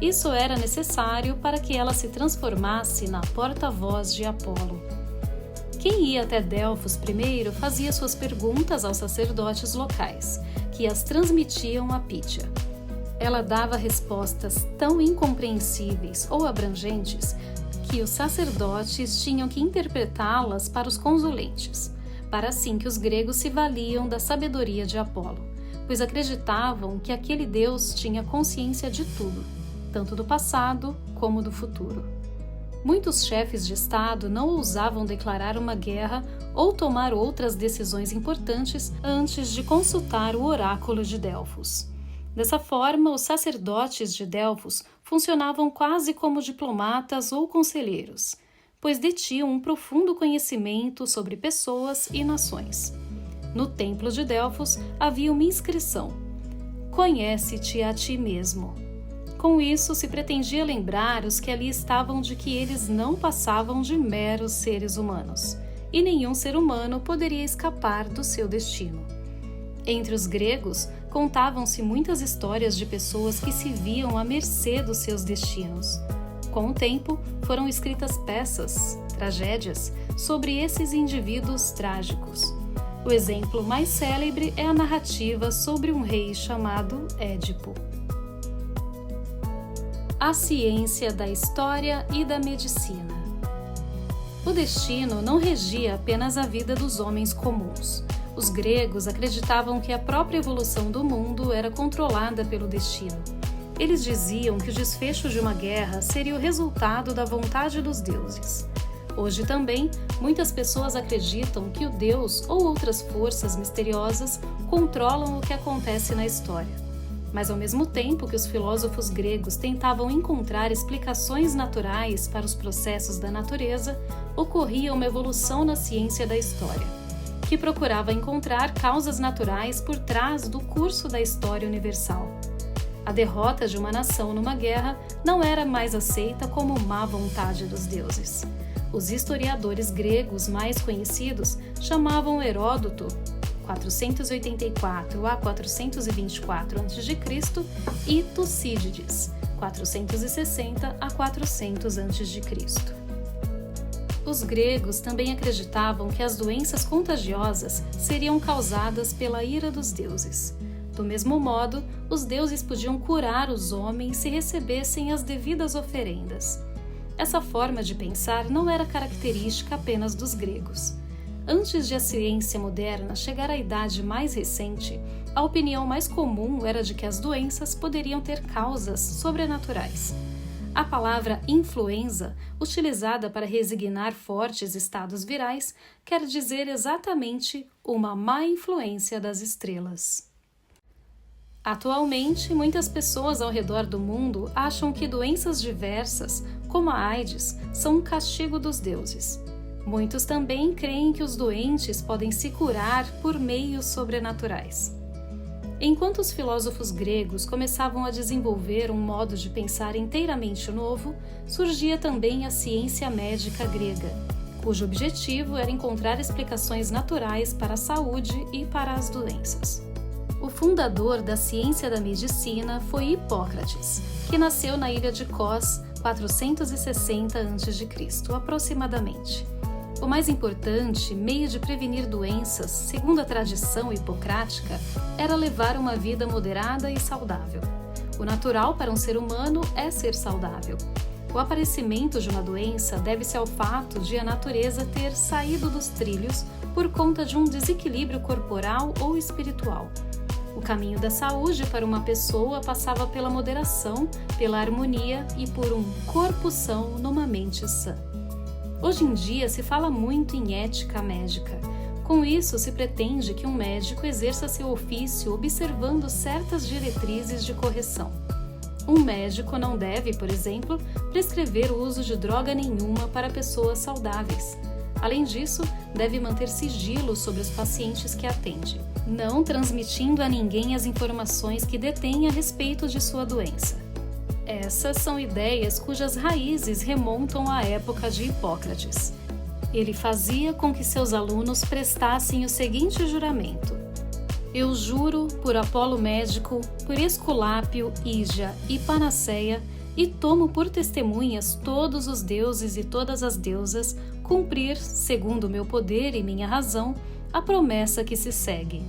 Isso era necessário para que ela se transformasse na porta-voz de Apolo. Quem ia até Delfos primeiro fazia suas perguntas aos sacerdotes locais, que as transmitiam a Pítia. Ela dava respostas tão incompreensíveis ou abrangentes que os sacerdotes tinham que interpretá-las para os consulentes, para assim que os gregos se valiam da sabedoria de Apolo, pois acreditavam que aquele deus tinha consciência de tudo, tanto do passado como do futuro. Muitos chefes de Estado não ousavam declarar uma guerra ou tomar outras decisões importantes antes de consultar o oráculo de Delfos. Dessa forma, os sacerdotes de Delfos funcionavam quase como diplomatas ou conselheiros, pois detinham um profundo conhecimento sobre pessoas e nações. No templo de Delfos havia uma inscrição: "Conhece-te a ti mesmo". Com isso, se pretendia lembrar os que ali estavam de que eles não passavam de meros seres humanos, e nenhum ser humano poderia escapar do seu destino. Entre os gregos, contavam-se muitas histórias de pessoas que se viam à mercê dos seus destinos. Com o tempo, foram escritas peças, tragédias, sobre esses indivíduos trágicos. O exemplo mais célebre é a narrativa sobre um rei chamado Édipo. A ciência da história e da medicina. O destino não regia apenas a vida dos homens comuns. Os gregos acreditavam que a própria evolução do mundo era controlada pelo destino. Eles diziam que o desfecho de uma guerra seria o resultado da vontade dos deuses. Hoje também, muitas pessoas acreditam que o Deus ou outras forças misteriosas controlam o que acontece na história. Mas ao mesmo tempo que os filósofos gregos tentavam encontrar explicações naturais para os processos da natureza, ocorria uma evolução na ciência da história, que procurava encontrar causas naturais por trás do curso da história universal. A derrota de uma nação numa guerra não era mais aceita como má vontade dos deuses. Os historiadores gregos mais conhecidos chamavam Heródoto, 484 a 424 a.C., e Tucídides, 460 a 400 a.C. Os gregos também acreditavam que as doenças contagiosas seriam causadas pela ira dos deuses. Do mesmo modo, os deuses podiam curar os homens se recebessem as devidas oferendas. Essa forma de pensar não era característica apenas dos gregos. Antes de a ciência moderna chegar à idade mais recente, a opinião mais comum era de que as doenças poderiam ter causas sobrenaturais. A palavra influenza, utilizada para resignar fortes estados virais, quer dizer exatamente uma má influência das estrelas. Atualmente, muitas pessoas ao redor do mundo acham que doenças diversas, como a AIDS, são um castigo dos deuses. Muitos também creem que os doentes podem se curar por meios sobrenaturais. Enquanto os filósofos gregos começavam a desenvolver um modo de pensar inteiramente novo, surgia também a ciência médica grega, cujo objetivo era encontrar explicações naturais para a saúde e para as doenças. O fundador da ciência da medicina foi Hipócrates, que nasceu na ilha de Cos, 460 a.C., aproximadamente. O mais importante meio de prevenir doenças, segundo a tradição hipocrática, era levar uma vida moderada e saudável. O natural para um ser humano é ser saudável. O aparecimento de uma doença deve-se ao fato de a natureza ter saído dos trilhos por conta de um desequilíbrio corporal ou espiritual. O caminho da saúde para uma pessoa passava pela moderação, pela harmonia e por um corpo são numa mente sã. Hoje em dia se fala muito em ética médica. Com isso, se pretende que um médico exerça seu ofício observando certas diretrizes de correção. Um médico não deve, por exemplo, prescrever o uso de droga nenhuma para pessoas saudáveis. Além disso, deve manter sigilo sobre os pacientes que atende, não transmitindo a ninguém as informações que detém a respeito de sua doença. Essas são ideias cujas raízes remontam à época de Hipócrates. Ele fazia com que seus alunos prestassem o seguinte juramento: Eu juro por Apolo Médico, por Esculápio, Ígia e Panaceia, e tomo por testemunhas todos os deuses e todas as deusas, cumprir, segundo meu poder e minha razão, a promessa que se segue.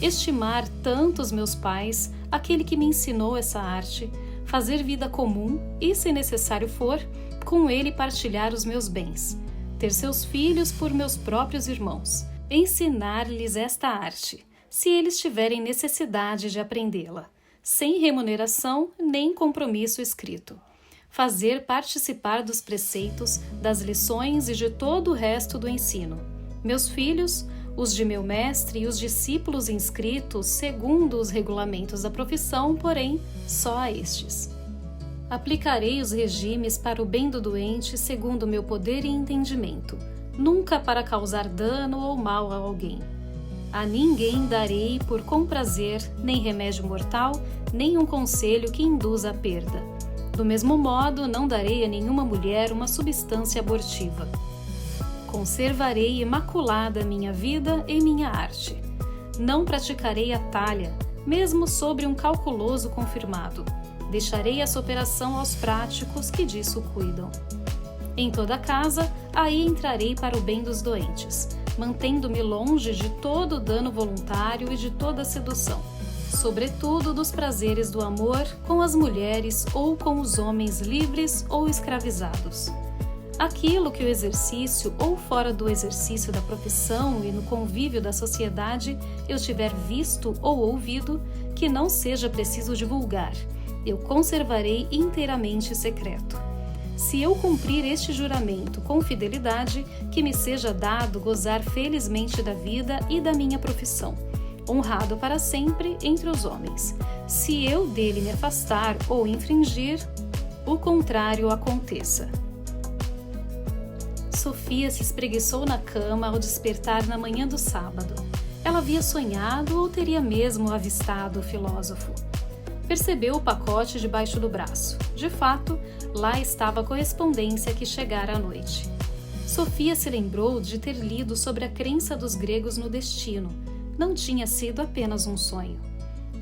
Estimar tanto os meus pais, aquele que me ensinou essa arte, fazer vida comum e, se necessário for, com ele partilhar os meus bens, ter seus filhos por meus próprios irmãos, ensinar-lhes esta arte, se eles tiverem necessidade de aprendê-la, sem remuneração nem compromisso escrito, fazer participar dos preceitos, das lições e de todo o resto do ensino. Meus filhos, os de meu mestre e os discípulos inscritos segundo os regulamentos da profissão, porém, só a estes. Aplicarei os regimes para o bem do doente segundo meu poder e entendimento, nunca para causar dano ou mal a alguém. A ninguém darei por comprazer nem remédio mortal, nem um conselho que induza a perda. Do mesmo modo, não darei a nenhuma mulher uma substância abortiva. Conservarei imaculada minha vida e minha arte. Não praticarei a talha, mesmo sobre um calculoso confirmado. Deixarei essa operação aos práticos que disso cuidam. Em toda casa, aí entrarei para o bem dos doentes, mantendo-me longe de todo dano voluntário e de toda sedução, sobretudo dos prazeres do amor com as mulheres ou com os homens livres ou escravizados. Aquilo que o exercício ou fora do exercício da profissão e no convívio da sociedade eu tiver visto ou ouvido, que não seja preciso divulgar, eu conservarei inteiramente secreto. Se eu cumprir este juramento com fidelidade, que me seja dado gozar felizmente da vida e da minha profissão, honrado para sempre entre os homens. Se eu dele me afastar ou infringir, o contrário aconteça. Sofia se espreguiçou na cama ao despertar na manhã do sábado. Ela havia sonhado ou teria mesmo avistado o filósofo. Percebeu o pacote debaixo do braço. De fato, lá estava a correspondência que chegara à noite. Sofia se lembrou de ter lido sobre a crença dos gregos no destino, não tinha sido apenas um sonho.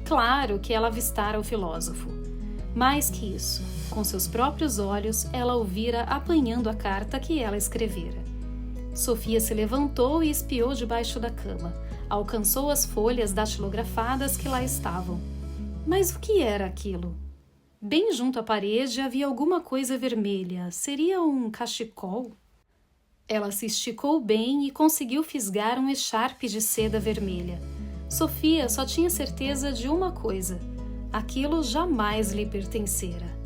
Claro que ela avistara o filósofo. Mais que isso, com seus próprios olhos, ela o vira apanhando a carta que ela escrevera. Sofia se levantou e espiou debaixo da cama. Alcançou as folhas datilografadas que lá estavam. Mas o que era aquilo? Bem junto à parede havia alguma coisa vermelha. Seria um cachecol? Ela se esticou bem e conseguiu fisgar um echarpe de seda vermelha. Sofia só tinha certeza de uma coisa: aquilo jamais lhe pertencera.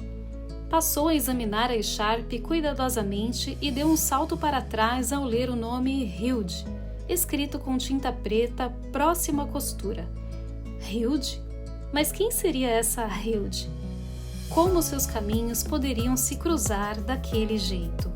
Passou a examinar a echarpe cuidadosamente e deu um salto para trás ao ler o nome Hilde, escrito com tinta preta próximo à costura. Hilde? Mas quem seria essa Hilde? Como seus caminhos poderiam se cruzar daquele jeito?